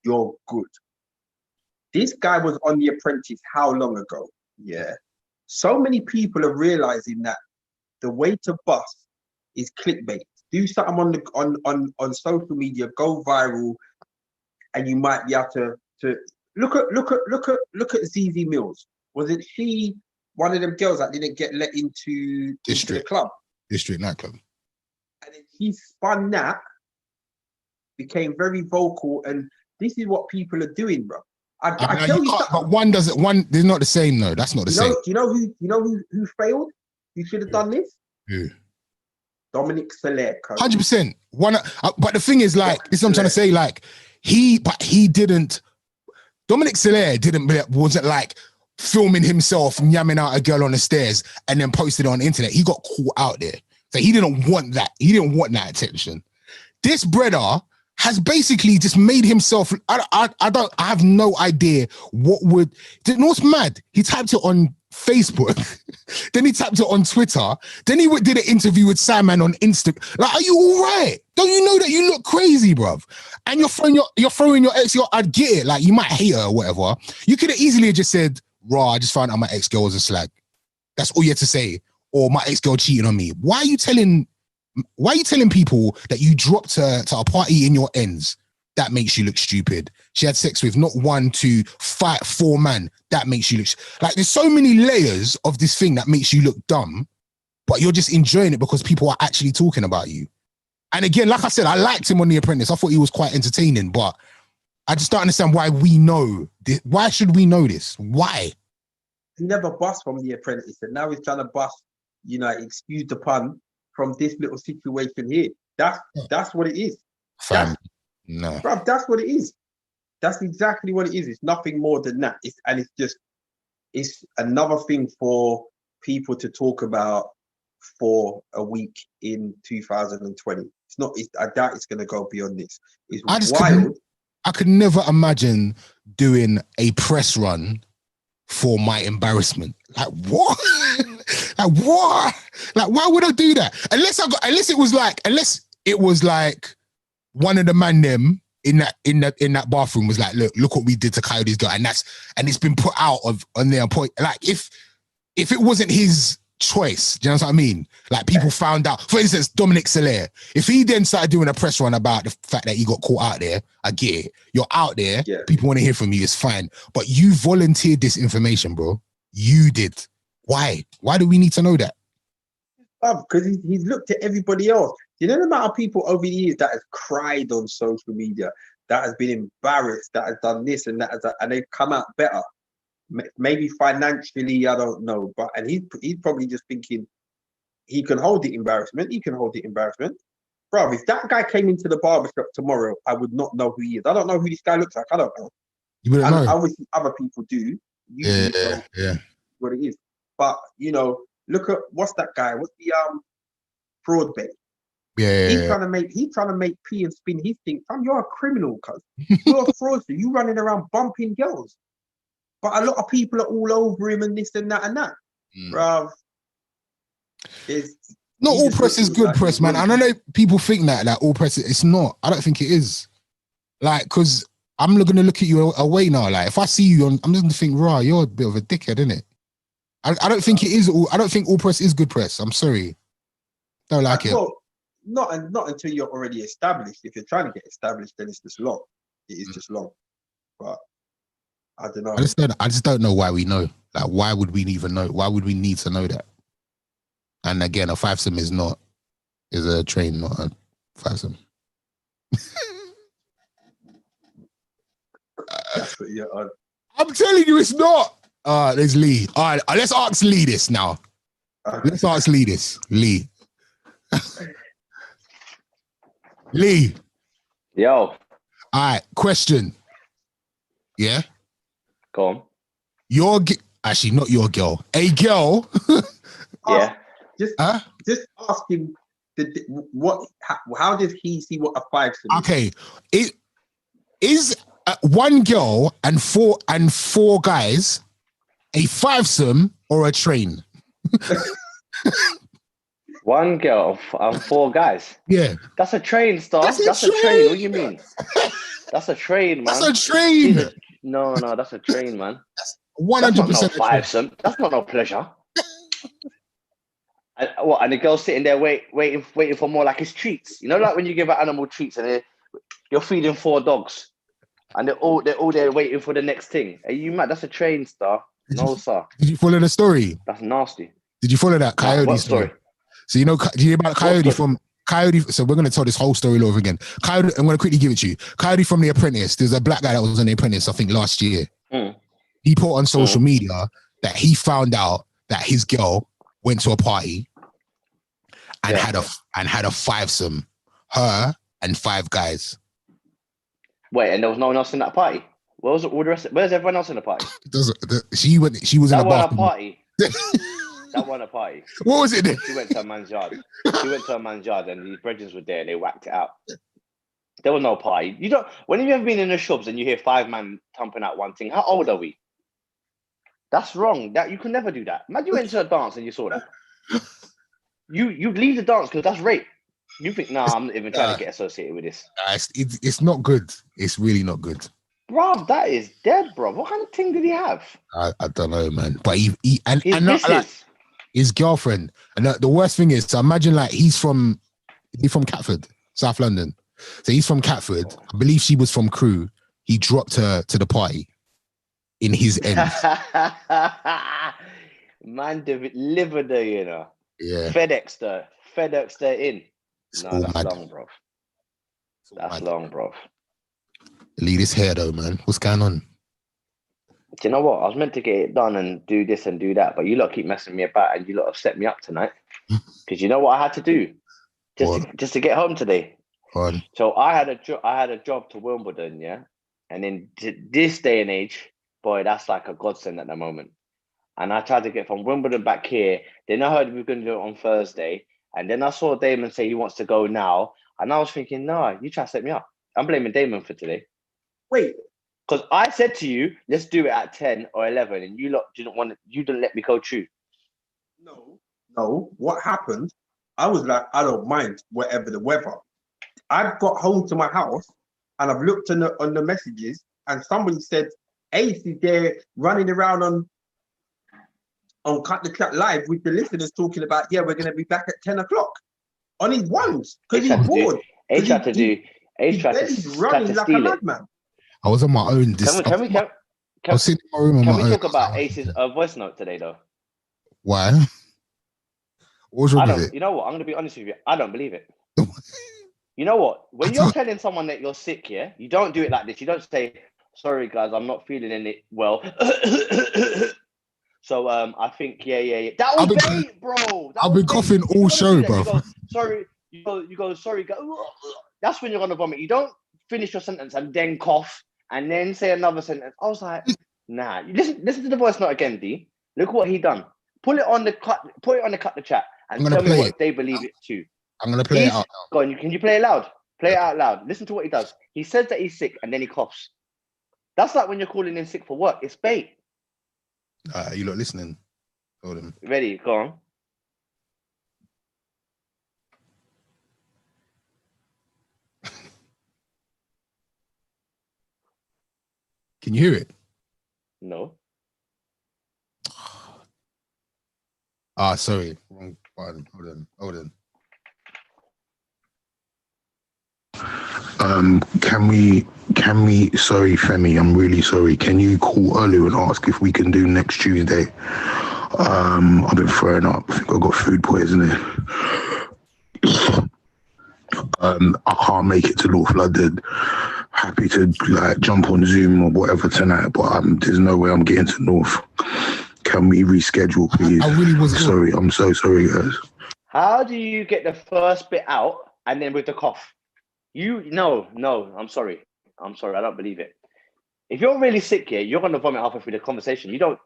You're good. This guy was on The Apprentice how long ago? Yeah. So many people are realizing that the way to bust is clickbait. Do something on social media, go viral, and you might be able to look at ZZ Mills. Was it she, one of them girls that didn't get let into the club? District nightclub. And then he spun that, became very vocal, and this is what people are doing, bro. I tell you something. But one they're not the same though. That's not the same. Do you know who failed? Who should have done this? Who? Dominic Soler. 100%. But the thing is, like, this is what I'm trying to say, like, he didn't. Dominic Soler wasn't like filming himself yamming out a girl on the stairs and then posted it on the internet. He got caught out there. So he didn't want that. He didn't want that attention. This brother has basically just made himself. I have no idea what would. You know what's mad? He typed it on Facebook, then he tapped it on Twitter, then he did an interview with Simon on Instagram. Like, are you all right? Don't you know that you look crazy, bruv? And you're throwing your ex. I'd get it. Like, you might hate her or whatever. You could have easily just said, "Raw, I just found out my ex girl was a slag." That's all you had to say. Or my ex girl cheated on me. Why are you telling people that you dropped her to a party in your ends? That makes you look stupid. She had sex with not 1, 2, 5, 4 men. That makes you look like there's so many layers of this thing that makes you look dumb, but you're just enjoying it because people are actually talking about you. And again, like I said, I liked him on The Apprentice. I thought he was quite entertaining, but I just don't understand why we know this. Why should we know this? Why? He never bust from The Apprentice, and now he's trying to bust, excuse the pun, from this little situation here. That's what it is. No. Bruv, that's what it is. That's exactly what it is. It's nothing more than that. It's another thing for people to talk about for a week in 2020. It's not. I doubt it's going to go beyond this. It's wild. I could never imagine doing a press run for my embarrassment. Like, what? Like, what? Like, why would I do that? Unless it was like one of the man them in that bathroom was like, look what we did to Coyote's girl, and it's been put out on their point. Like, if it wasn't his choice, do you know what I mean? Like, people found out. For instance, Dominic Soler, if he then started doing a press run about the fact that he got caught out there, I get it. You're out there, people want to hear from you, it's fine. But you volunteered this information, bro. You did. Why? Why do we need to know that? Because he's looked at everybody else. You know the amount of people over the years that has cried on social media, that has been embarrassed, that has done this and that, and they've come out better. Maybe financially, I don't know, and he's probably just thinking he can hold the embarrassment. He can hold the embarrassment, bro. If that guy came into the barbershop tomorrow, I would not know who he is. I don't know who this guy looks like. I don't know. You wouldn't know. Obviously, other people do. Yeah. What it is, but look at what's that guy? What's the fraud bait. Yeah. He's trying to make P and spin his thing. Fam, you're a criminal, cuz. You're a fraudster. You running around bumping girls. But a lot of people are all over him and this and that and that. Bruv. Not he all just press is looks good like press, he's man. I running- don't know people think that all press, it's not. I don't think it is. Like, because I'm going to look at you away now. Like, if I see you, I'm just going to think, rah, you're a bit of a dickhead, innit? I don't think it is. I don't think all press is good press. I'm sorry. Don't like it. Well, not until you're already established. If you're trying to get established, then it's just long. It is just long. But I don't know. I just don't know why we know. Like, why would we even know? Why would we need to know that? And again, a 5-sim is a train, not a 5-sim. That's what you're on. I'm telling you, it's not. There's Lee. All right, let's ask Lee this now. Let's ask Lee this. Lee. Lee. Yo. All right, question. Yeah? Go on. Actually, not your girl. A girl. Yeah. Just ask him. How does he see what a 5-sim is? Okay. It is one girl and four guys a 5-sim or a train? One girl and 4 guys. Yeah. That's a train, Star. That's a train. What do you mean? That's a train, man. That's a train. No, that's a train, man. 100%. That's not no 5-sim. That's not no pleasure. And the girl's sitting there waiting for more like his treats. You know, like when you give an animal treats and you're feeding 4 dogs, and they're all there waiting for the next thing. Are you mad? That's a train, Star. No, sir. Did you follow the story? That's nasty. Did you follow that Coyote What story? story? So you know, do you hear about Coyote from Coyote? So we're going to tell this whole story all over again. Coyote, I'm going to quickly give it to you. Coyote from The Apprentice. There's a black guy that was on The Apprentice, I think last year. He put on social media that he found out that his girl went to a party and had a 5-sim, her and 5 guys. Wait, and there was no one else in that party? Where's everyone else in the party? She was in a bathroom. Party. That wasn't a party. What was it then? She went to a man's yard. And his brethren were there and they whacked it out. There was no party. When have you ever been in the shops and you hear 5 men thumping out one thing? How old are we? That's wrong. That you can never do that. Imagine you went to a dance and you saw that. You leave the dance because that's rape. You think, nah, I'm not even trying to get associated with this. It's not good. It's really not good. Bro, that is dead, bro. What kind of thing did he have? I don't know, man. But he his girlfriend. And the worst thing is, so imagine like he's from Catford, South London. So he's from Catford. I believe she was from Crewe. He dropped her to the party in his end. Man, delivered her, you know. Yeah. FedEx her in. It's No, all that's mad. long, bro. That's long, bro. Leave this hair though, man. What's going on? Do you know what? I was meant to get it done and do this and do that, but you lot keep messing me about and you lot have set me up tonight. Because you know what I had to do? Just to get home today. So I had a job to Wimbledon, yeah? And in this day and age, boy, that's like a godsend at the moment. And I tried to get from Wimbledon back here. Then I heard we were going to do it on Thursday. And then I saw Damon say he wants to go now. And I was thinking, nah, you try to set me up. I'm blaming Damon for today. Wait. Because I said to you, let's do it at 10 or 11. And you lot you didn't let me go through. No. What happened? I was like, I don't mind whatever the weather. I've got home to my house and I've looked on the messages and somebody said, Ace is there running around on Cut the Chat Live with the listeners talking about, we're going to be back at 10 o'clock on his ones because he's bored. Ace tried to steal it. I was on my own. Can we talk about Ace's voice note today, though? Why? What was wrong with it? You know what? I'm going to be honest with you. I don't believe it. You know what? When you're telling someone that you're sick, yeah, you don't do it like this. You don't say, sorry, guys, I'm not feeling it well. So I think, yeah. That was bait, bro. I've been coughing all show, bro. You go, sorry, guys. That's when you're going to vomit. You don't finish your sentence and then cough and then say another sentence. I was like, nah. Listen to the voice note again, D. Look what he done. Put it on the cut the chat and tell me what they believe it too. I'm gonna play it out. Go on, can you play it loud? Play it out loud. Listen to what he does. He says that he's sick and then he coughs. That's like when you're calling in sick for work. It's bait. You lot listening? Hold on. Ready? Go on. Can you hear it? No. Sorry. Wrong button. Hold on. Can we, sorry, Femi, I'm really sorry. Can you call earlier and ask if we can do next Tuesday? I've been throwing up. I think I got food poisoning. I can't make it to North London. Happy to like jump on Zoom or whatever tonight, but there's no way I'm getting to North. Can we reschedule, please? I really was sorry. I'm so sorry, guys. How do you get the first bit out and then with the cough? No, I'm sorry. I don't believe it. If you're really sick here, you're going to vomit halfway through the conversation. You don't.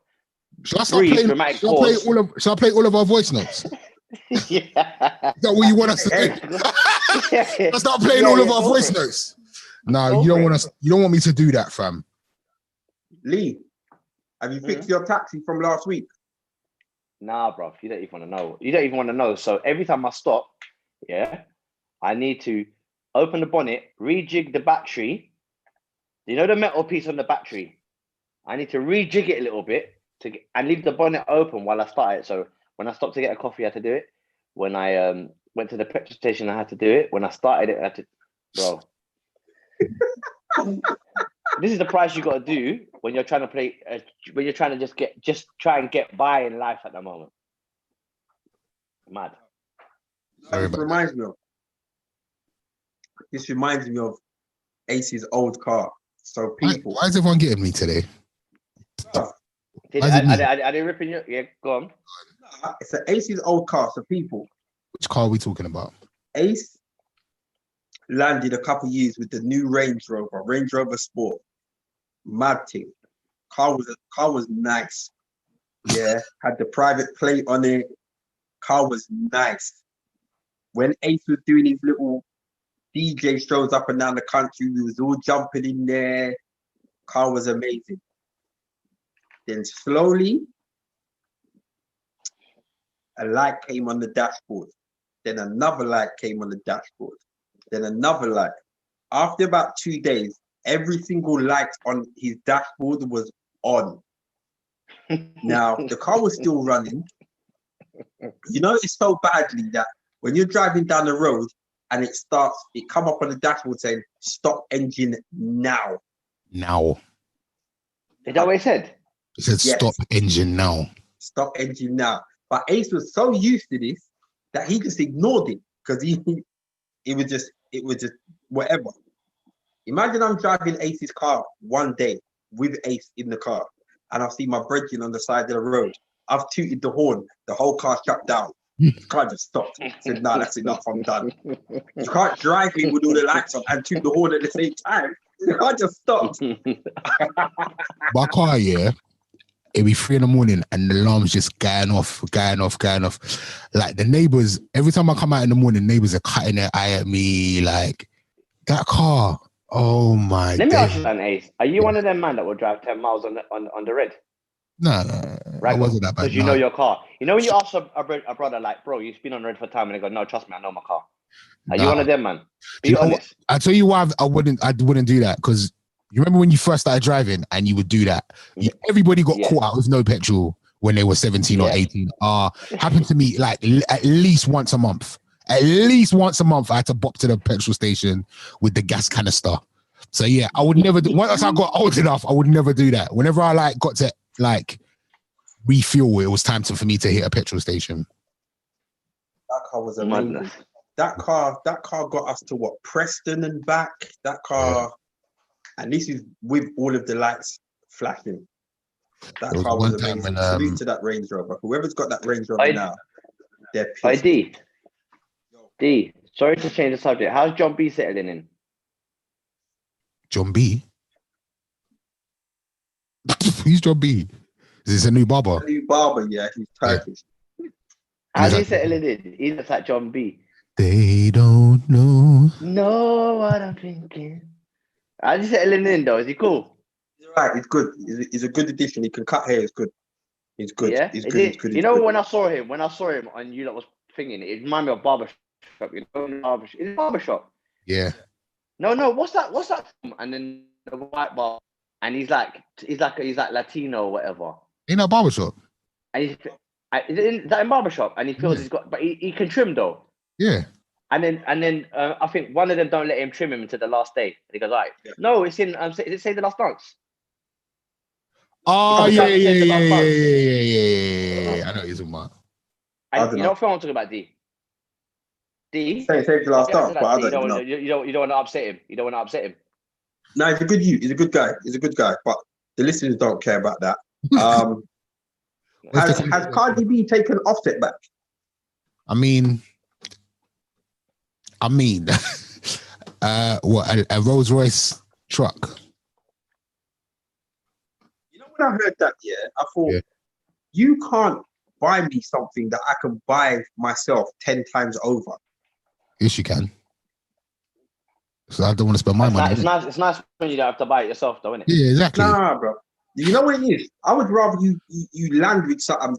Shall I play all of our voice notes? Yeah. Is that what you want us to do? Let's start playing all of our voice notes. No, you don't want us. You don't want me to do that, fam. Lee, have you fixed your taxi from last week? Nah, bro. You don't even want to know. So every time I stop, I need to open the bonnet, rejig the battery. You know the metal piece on the battery? I need to rejig it a little bit and leave the bonnet open while I start it. So when I stopped to get a coffee, I had to do it. When I went to the petrol station, I had to do it. When I started it, I had to... Bro. This is the price you got to do when you're trying to play... when you're trying to just try and get by in life at the moment. Mad. This reminds me of Ace's old car. So people... Why is everyone getting me today? I didn't rip in your... Yeah, go on. It's an Ace's old car. So people... Which car are we talking about? Ace landed a couple years with the new Range Rover Sport. Mad thing. Car was nice. Yeah, had the private plate on it. Car was nice. When Ace was doing his little DJ shows up and down the country, we was all jumping in there. Car was amazing. Then slowly, a light came on the dashboard. Then another light came on the dashboard. Then another light. After about 2 days, every single light on his dashboard was on. Now, the car was still running. You know, it's so badly that when you're driving down the road and it come up on the dashboard saying, stop engine now. Now. Is that what it said? It said, yes. Stop engine now. Stop engine now. But Ace was so used to this that he just ignored it because it was just whatever. Imagine I'm driving Ace's car one day with Ace in the car and I've seen my brethren on the side of the road. I've tooted the horn, the whole car shut down. The car just stopped. I said, nah, that's enough, I'm done. You can't drive me with all the lights on and toot the horn at the same time. The car just stopped. My car, it'd be 3 a.m. and the alarm's just going off. Like the neighbors, every time I come out in the morning, neighbors are cutting their eye at me. Like that car. Oh my! Let me ask you something, Ace. Are you one of them man that will drive 10 miles on the red? No, right, I wasn't that bad. Because you know your car. You know when you ask a brother like, bro, you've been on red for time, and they go, no, trust me, I know my car. Are you one of them, man? Be honest. I tell you why I wouldn't do that, because you remember when you first started driving and you would do that? Everybody got caught out with no petrol when they were 17 or 18. Happened to me like at least once a month. At least once a month, I had to bop to the petrol station with the gas canister. So yeah, I would never do. Once I got old enough, I would never do that. Whenever I got to refuel, it was time for me to hit a petrol station. That car was amazing. Madness. That car got us to what, Preston and back. That car, and this is with all of the lights flashing. That car was amazing. Salute to that Range Rover. Whoever's got that Range Rover now, they're pissed. D. Sorry to change the subject. How's John B settling in? John B? Who's John B? Is this a new barber? A new barber, yeah. He's Turkish. How's he settling in? He looks like John B. They don't know. Know what I'm thinking. I just settling in though. Is he cool? He's right. He's good. He's a good addition. He can cut hair. It's good. He's good. Yeah. He's Is good. it? He's good. You He's know good. when I saw him and you lot was thinking, it reminded me of barbershop. You know, barbershop. Is it barbershop? Yeah. No. What's that? Film? And then the white bar, and he's like Latino or whatever. Ain't that barbershop? And is that in barbershop? And he feels he's got, but he can trim though. Yeah. And then I think one of them don't let him trim him until the last day. And he goes, all right. Yeah. No, it's in. Is it Save the Last Dance? Oh yeah. I know what you're talking about. And you know what film I'm talking about, D? Save the Last Dance, but I don't know. You don't want to upset him. You don't want to upset him. No, he's a good youth. He's a good guy. He's a good guy. But the listeners don't care about that. Has Cardi B taken Offset back? I mean, what a Rolls Royce truck? You know when I heard that, I thought you can't buy me something that I can buy myself 10 times over. Yes, you can. So I don't want to spend my money. It's nice when you don't have to buy it yourself, though, isn't it? Yeah, exactly. Nah, bro. You know what it is? I would rather you land with something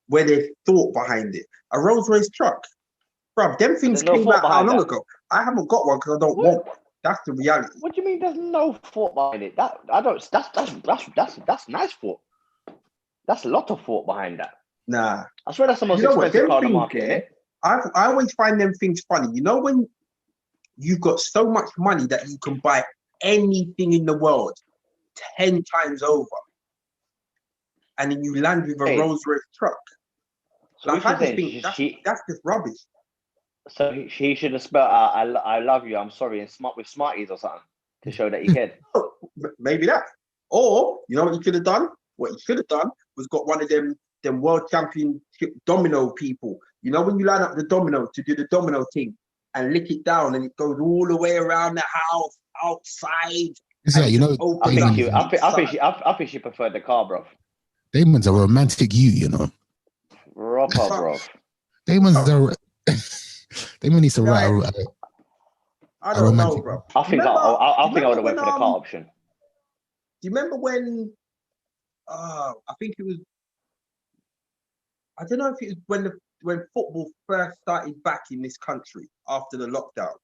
where there's thought behind it. A Rolls Royce truck, bro. Them things came out how long ago? I haven't got one because I don't want one. That's the reality. What do you mean? There's no thought behind it? That's nice thought. That's a lot of thought behind that. Nah, I swear that's the most expensive car on the market. Yeah, I always find them things funny. You know when you've got so much money that you can buy anything in the world 10 times over, and then you land with a Rolls Royce truck. So like, I just think that's just rubbish. So he should have spelled out "I love you, I'm sorry" and with Smarties or something to show that he cared. Maybe that. Or you know what he should have done? What he should have done was got one of them world championship domino people. You know when you line up the domino to do the domino thing and lick it down and it goes all the way around the house, outside. Yeah, you know. I think she preferred the car, bro. Damon's a romantic you know. Proper, bro. Damon needs to write I don't know, bro. I think I would have went for the car option. Do you remember when? I think it was. I don't know if it was when football first started back in this country after the lockdown,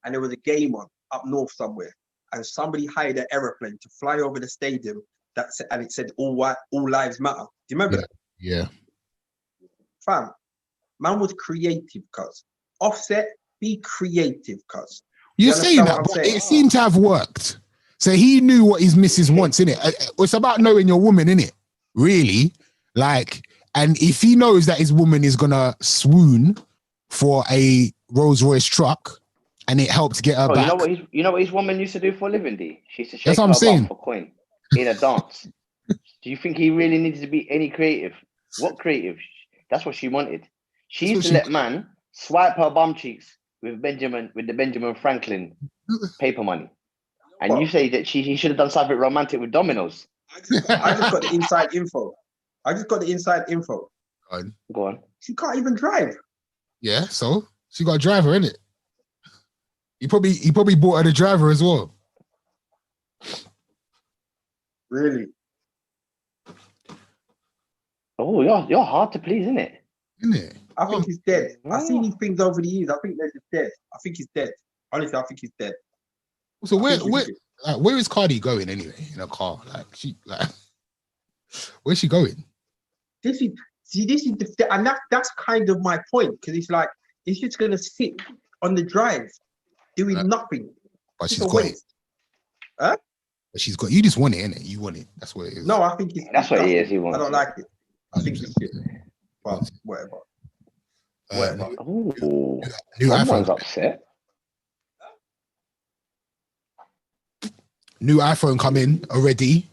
and there was a game on up north somewhere, and somebody hired an aeroplane to fly over the stadium and it said all lives matter. Do you remember that? Yeah. Fam, man was creative, cuz. Offset, be creative, cuz. You're saying that, but it seemed to have worked. So he knew what his missus wants, innit? It's about knowing your woman, innit? Really? Like, and if he knows that his woman is gonna swoon for a Rolls Royce truck and it helped get her back. You know what his woman used to do for a living, D? She used to shake That's what her I'm saying. bum for coin in a dance. Do you think he really needed to be any creative? What creative? That's what she wanted. She used to let man swipe her bum cheeks with the Benjamin Franklin paper money. And you say that he should have done something romantic with dominoes. I just got the inside info. Go on. She can't even drive. Yeah, so she got a driver, innit? He probably bought her the driver as well. Really? Oh, you're hard to please, isn't it? I think he's dead. I've seen these things over the years. I think they're just dead. I think he's dead. Honestly, I think he's dead. So where is Cardi going anyway in a car? Where's she going? This is that's kind of my point, because it's like it's just gonna sit on the drive doing nothing. But she's got it. Huh? But she's got. You just want it, innit? You want it. That's what it is. No, I think that's what it is. He wants. I don't like it. I think it's shit. But whatever. New iPhone's upset. New iPhone come in already.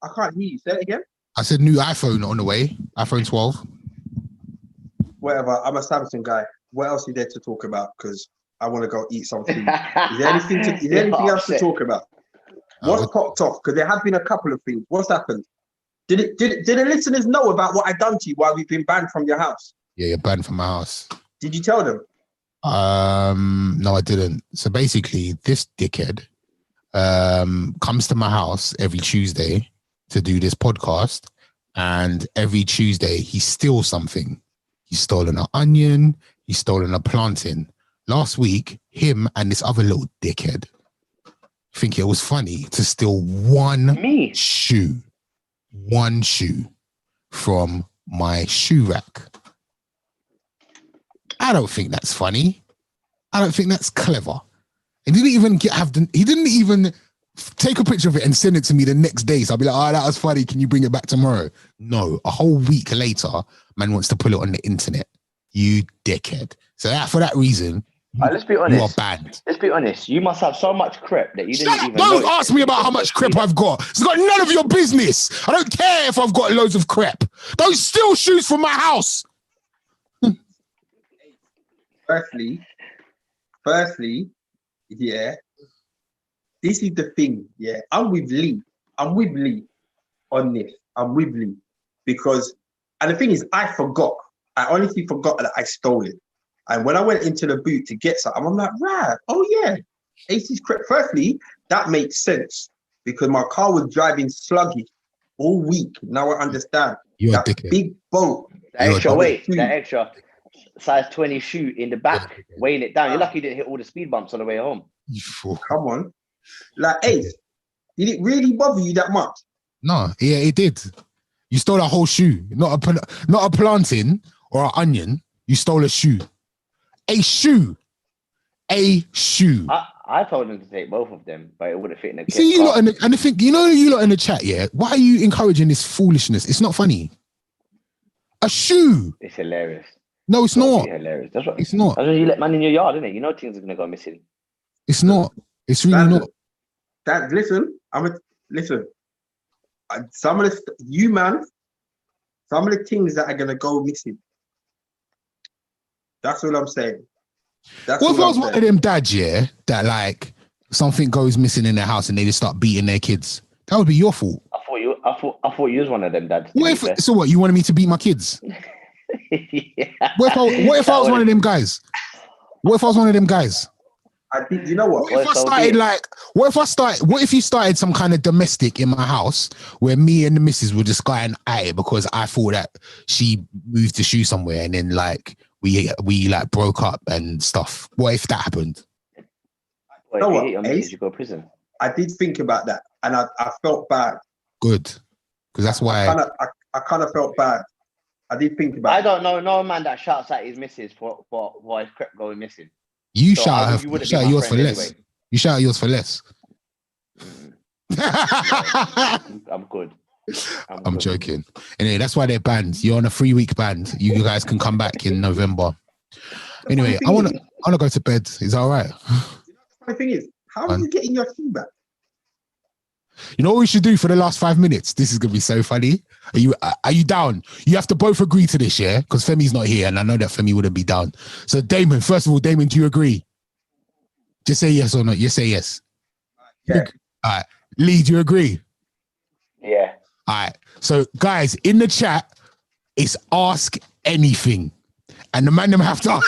I can't hear you. Say it again. I said new iPhone on the way. iPhone 12. Whatever. I'm a Samsung guy. What else is there to talk about? Because I want to go eat something. Is there anything else to talk about? What's popped off? Because there have been a couple of things. What's happened? Did the listeners know about what I done to you while we've been banned from your house? Yeah, you're banned from my house. Did you tell them? No, I didn't. So basically, this dickhead comes to my house every Tuesday to do this podcast, and every Tuesday he steals something. He's stolen an onion. He's stolen a plantain. Last week, him and this other little dickhead think it was funny to steal one shoe from my shoe rack. I don't think that's funny. I don't think that's clever. He didn't even he didn't even take a picture of it and send it to me the next day. So I'll be like, oh, that was funny. Can you bring it back tomorrow? No, a whole week later, man wants to put it on the internet. You dickhead. So for that reason, let's be honest. You are banned. Let's be honest. You must have so much crap that you didn't even Don't ask me about how much crap I've got. It's got none of your business. I don't care if I've got loads of crap. Don't steal shoes from my house. Firstly, yeah, this is the thing, yeah. I'm with Lee on this. I'm with Lee because, and the thing is, I honestly forgot that I stole it. And when I went into the boot to get something, I'm like, right, oh yeah, Ace's crap. Firstly, that makes sense because my car was driving sluggish all week. Now I understand. You're that a dickhead. Big boat. That extra size 20 shoe in the back, weighing it down. You're lucky you didn't hit all the speed bumps on the way home. You fool. Come on. Like, Ace, did it really bother you that much? No, yeah, it did. You stole a whole shoe, not a plantain or an onion. You stole a shoe. A shoe. I told him to take both of them, but it wouldn't fit in the kit. See, you lot and the thing, you lot in the chat, yeah? Why are you encouraging this foolishness? It's not funny. A shoe. It's hilarious. No, it's not. Hilarious. That's what. It's not. That's when you let man in your yard, isn't it? You know things are gonna go missing. It's not. It's really not. Listen. Some of the things that are gonna go missing. That's all I'm saying. What if I was one of them dads, yeah, that like something goes missing in their house and they just start beating their kids? That would be your fault. I thought you was one of them dads. So what? You wanted me to beat my kids? Yeah. What if I was one of them guys? What if I was one of them guys? I think, you know what? What if you started some kind of domestic in my house where me and the missus were just going at it because I thought that she moved to shoe somewhere and then like we like broke up and stuff. What if that happened? You know what? You go to prison. I did think about that and I felt bad. Good. Because that's why I kind of felt bad. I did think about it. I don't know no man that shouts at his missus for his crap going missing. You shout yours for less. Anyway. You shout yours for less. I'm good. I'm joking. Anyway, that's why they're banned. You're on a 3-week ban. You guys can come back in November. Anyway, I want to go to bed. Is that all right? The thing is, how are you getting your shoe back? You know what we should do for the last 5 minutes? This is gonna be so funny. Are you down? You have to both agree to this, yeah? Because Femi's not here, and I know that Femi wouldn't be down. So, Damon, first of all, do you agree? Just say yes or no. You say yes. Yeah. All right. Lee, do you agree? Yeah. All right. So, guys, in the chat, it's ask anything. And the man them have to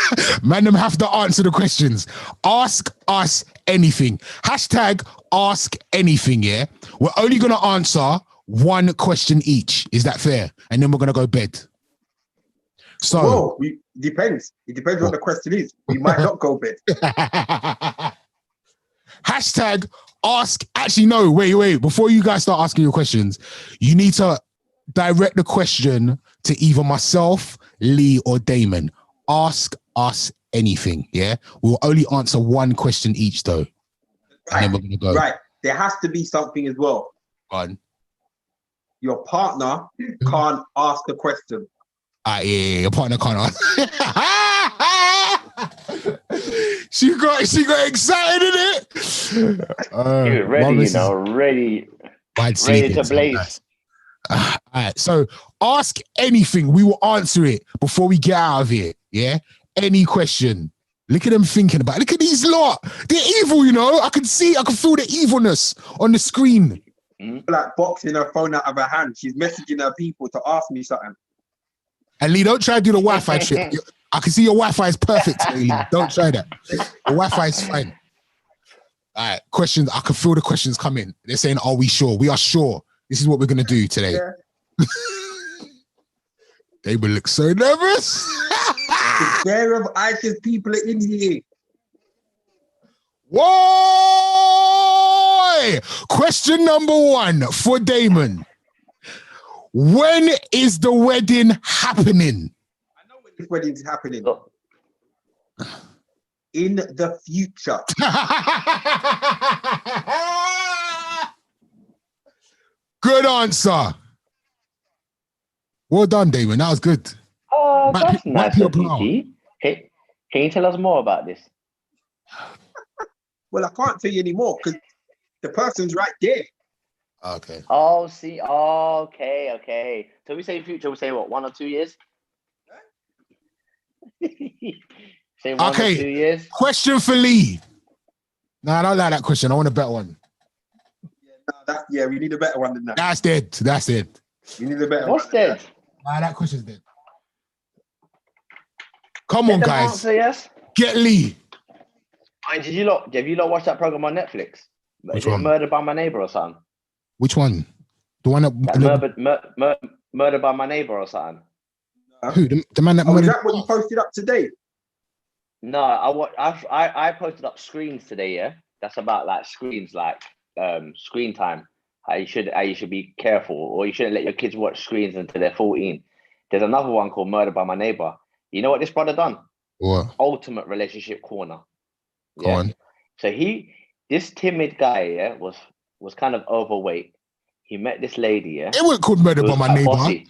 answer the questions. Ask us anything. Hashtag ask anything, yeah? We're only going to answer one question each. Is that fair? And then we're going to go bed. So. Whoa, depends. It depends what the question is. We might not go bed. Hashtag ask. Actually, no, wait. Before you guys start asking your questions, you need to direct the question to either myself, Lee, or Damon. Ask us anything, yeah? We'll only answer one question each, though. And then we're going to go. Right. There has to be something as well. Fun. Your partner can't ask the question. Yeah, your partner can't ask. She got excited in it. You're ready, ready to blaze. All right, so ask anything. We will answer it before we get out of here. Yeah, any question. Look at them thinking about it. Look at these lot. They're evil, you know. I can feel the evilness on the screen. Like boxing her phone out of her hand. She's messaging her people to ask me something. And Lee, don't try to do the Wi-Fi shit. I can see your Wi-Fi is perfect today, Lee. Don't try that. The Wi-Fi is fine. All right, questions. I can feel the questions coming. They're saying, are we sure? We are sure. This is what we're going to do today. Yeah. They will look so nervous. The pair of ISIS people are in here. Whoa! Question number 1 for Damon. When is the wedding happening? I know when this wedding's happening. In the future. Good answer. Well done, Damon. That was good. Oh, that's nice of you, Brown. G. Can you tell us more about this? Well, I can't tell you anymore because the person's right there. Okay. Oh, see. Oh, okay. So we say future, we say what, 1 or 2 years? Say 1 or 2 years? Question for Lee. No, I don't like that question. I want a better one. Yeah, we need a better one than that. That's dead. That's it. We need a better one. What's dead? Nah, that question's dead. Come on, guys. Answer, yes? Get Lee. And have you lot watched that program on Netflix? Which Is it one? Murdered by My Neighbor or something? Which one? The one that Murdered by My Neighbor or something? Who? The man that Oh, is murdered. that what you posted up today? No, I posted up screens today. Yeah, that's about like screens, like screen time. How you should be careful, or you shouldn't let your kids watch screens until they're 14. There's another one called Murdered by My Neighbor. You know what this brother done? What? Ultimate relationship corner. Go on. So this timid guy, yeah, was kind of overweight. He met this lady, yeah. It wasn't called Murdered by My Neighbor. Bossy.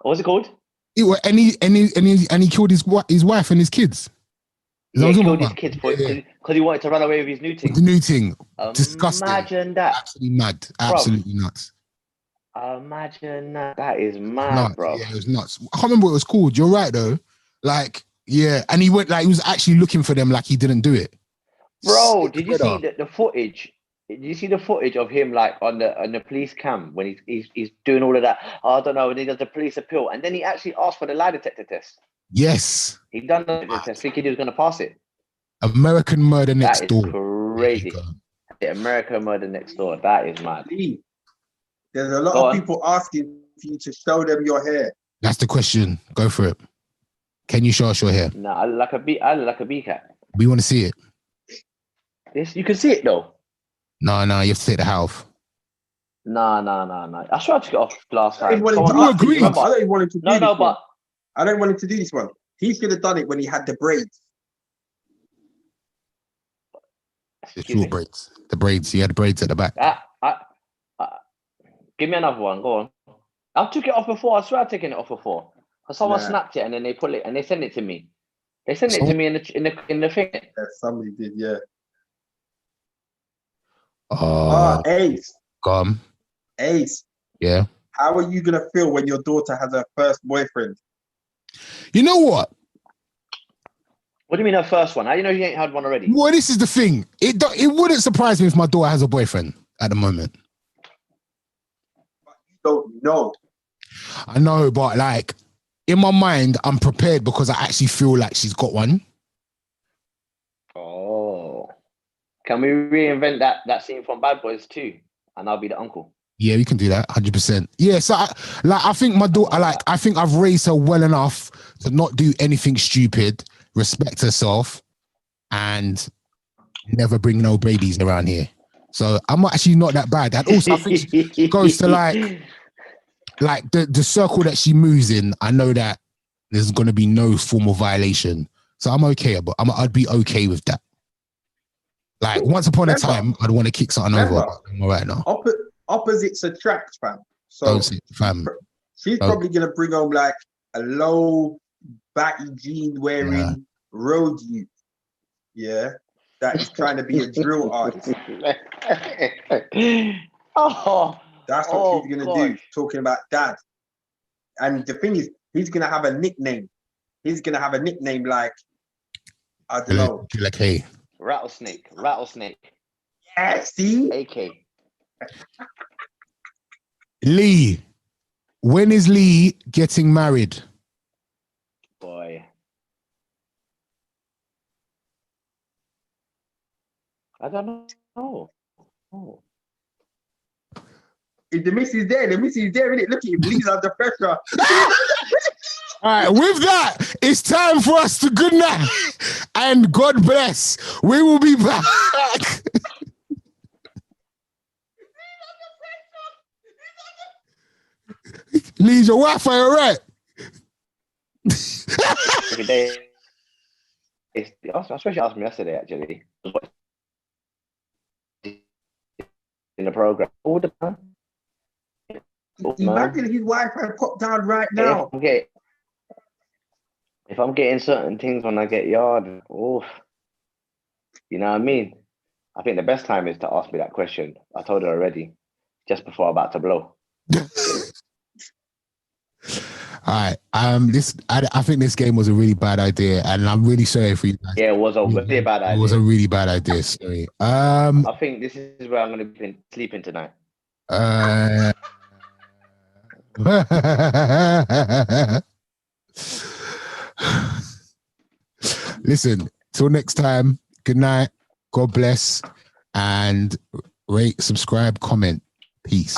What was it called? And he killed his wife and his kids. Yeah, he killed his kids because he wanted to run away with his new thing. The new thing. Disgusting. Imagine that. Absolutely mad. Absolutely nuts. Imagine that. That is mad, bro. Yeah, it was nuts. I can't remember what it was called. You're right though. Like, yeah, and he went like he was actually looking for them like he didn't do it. Bro, did you see the footage? Did you see the footage of him like on the police cam when he's doing all of that? Oh, I don't know. And he does the police appeal, and then he actually asked for the lie detector test. Yes, he done the test, thinking he was going to pass it. American Murder Next Door. Crazy. The American Murder Next Door. That is mad. There's a lot of people asking for you to show them your hair. That's the question. Go for it. Can you show us your hair? No, I look like a bee cat. We want to see it. Yes, you can see it though. No, you have to take the hat off. No. I tried to get off last time. I don't even want him to do this one. I don't want him to do this one. He should have done it when he had the braids. The short braids. The braids. He had the braids at the back. Give me another one. Go on. I took it off before. I swear I've taken it off before. Someone snapped it and then they put it and they sent it to me. They sent it to me in the thing. Yeah, somebody did, yeah. Ace. Come. Ace. Yeah. How are you gonna feel when your daughter has her first boyfriend? You know what? What do you mean her first one? How do you know you ain't had one already? Well, this is the thing. It wouldn't surprise me if my daughter has a boyfriend at the moment. But you don't know. I know, but like in my mind, I'm prepared because I actually feel like she's got one. Oh. Can we reinvent that scene from Bad Boys 2? And I'll be the uncle. Yeah, we can do that, 100%. Yeah, so I think my daughter, I think I've raised her well enough to not do anything stupid, respect herself, and never bring no babies around here. So I'm actually not that bad. And also, I think she goes to like the circle that she moves in. I know that there's going to be no formal violation, so I'm okay. But I'd be okay with that. Like once upon a time, I'd want to kick something over. But I'm all right now. Opposites attract, fam. So don't say, fam. She's probably gonna bring home like a low baggy jean wearing road youth. Yeah, that is trying to be a drill artist. That's what she's gonna do. Talking about dad, and the thing is, he's gonna have a nickname. He's gonna have a nickname like I don't know. Like hey. Rattlesnake. Yeah, see? AK. Lee. When is Lee getting married? I don't know. Oh. If the missus there, innit? Look at him, Lee's under pressure. All right, with that, it's time for us to good night and God bless. We will be back. Lee's your Wi-Fi, all right? Every day. Especially asked me yesterday, actually. In the program. All the time. Imagine his Wi-Fi popped down right now. If I'm getting certain things when I get yard, oof, you know what I mean? I think the best time is to ask me that question. I told her already, just before I'm about to blow. All right. I think this game was a really bad idea, and I'm really sorry for you guys. Yeah, it was a really bad idea. It was a really bad idea. Sorry. I think this is where I'm going to be sleeping tonight. Listen, till next time, good night, God bless, and rate, subscribe, comment. Peace.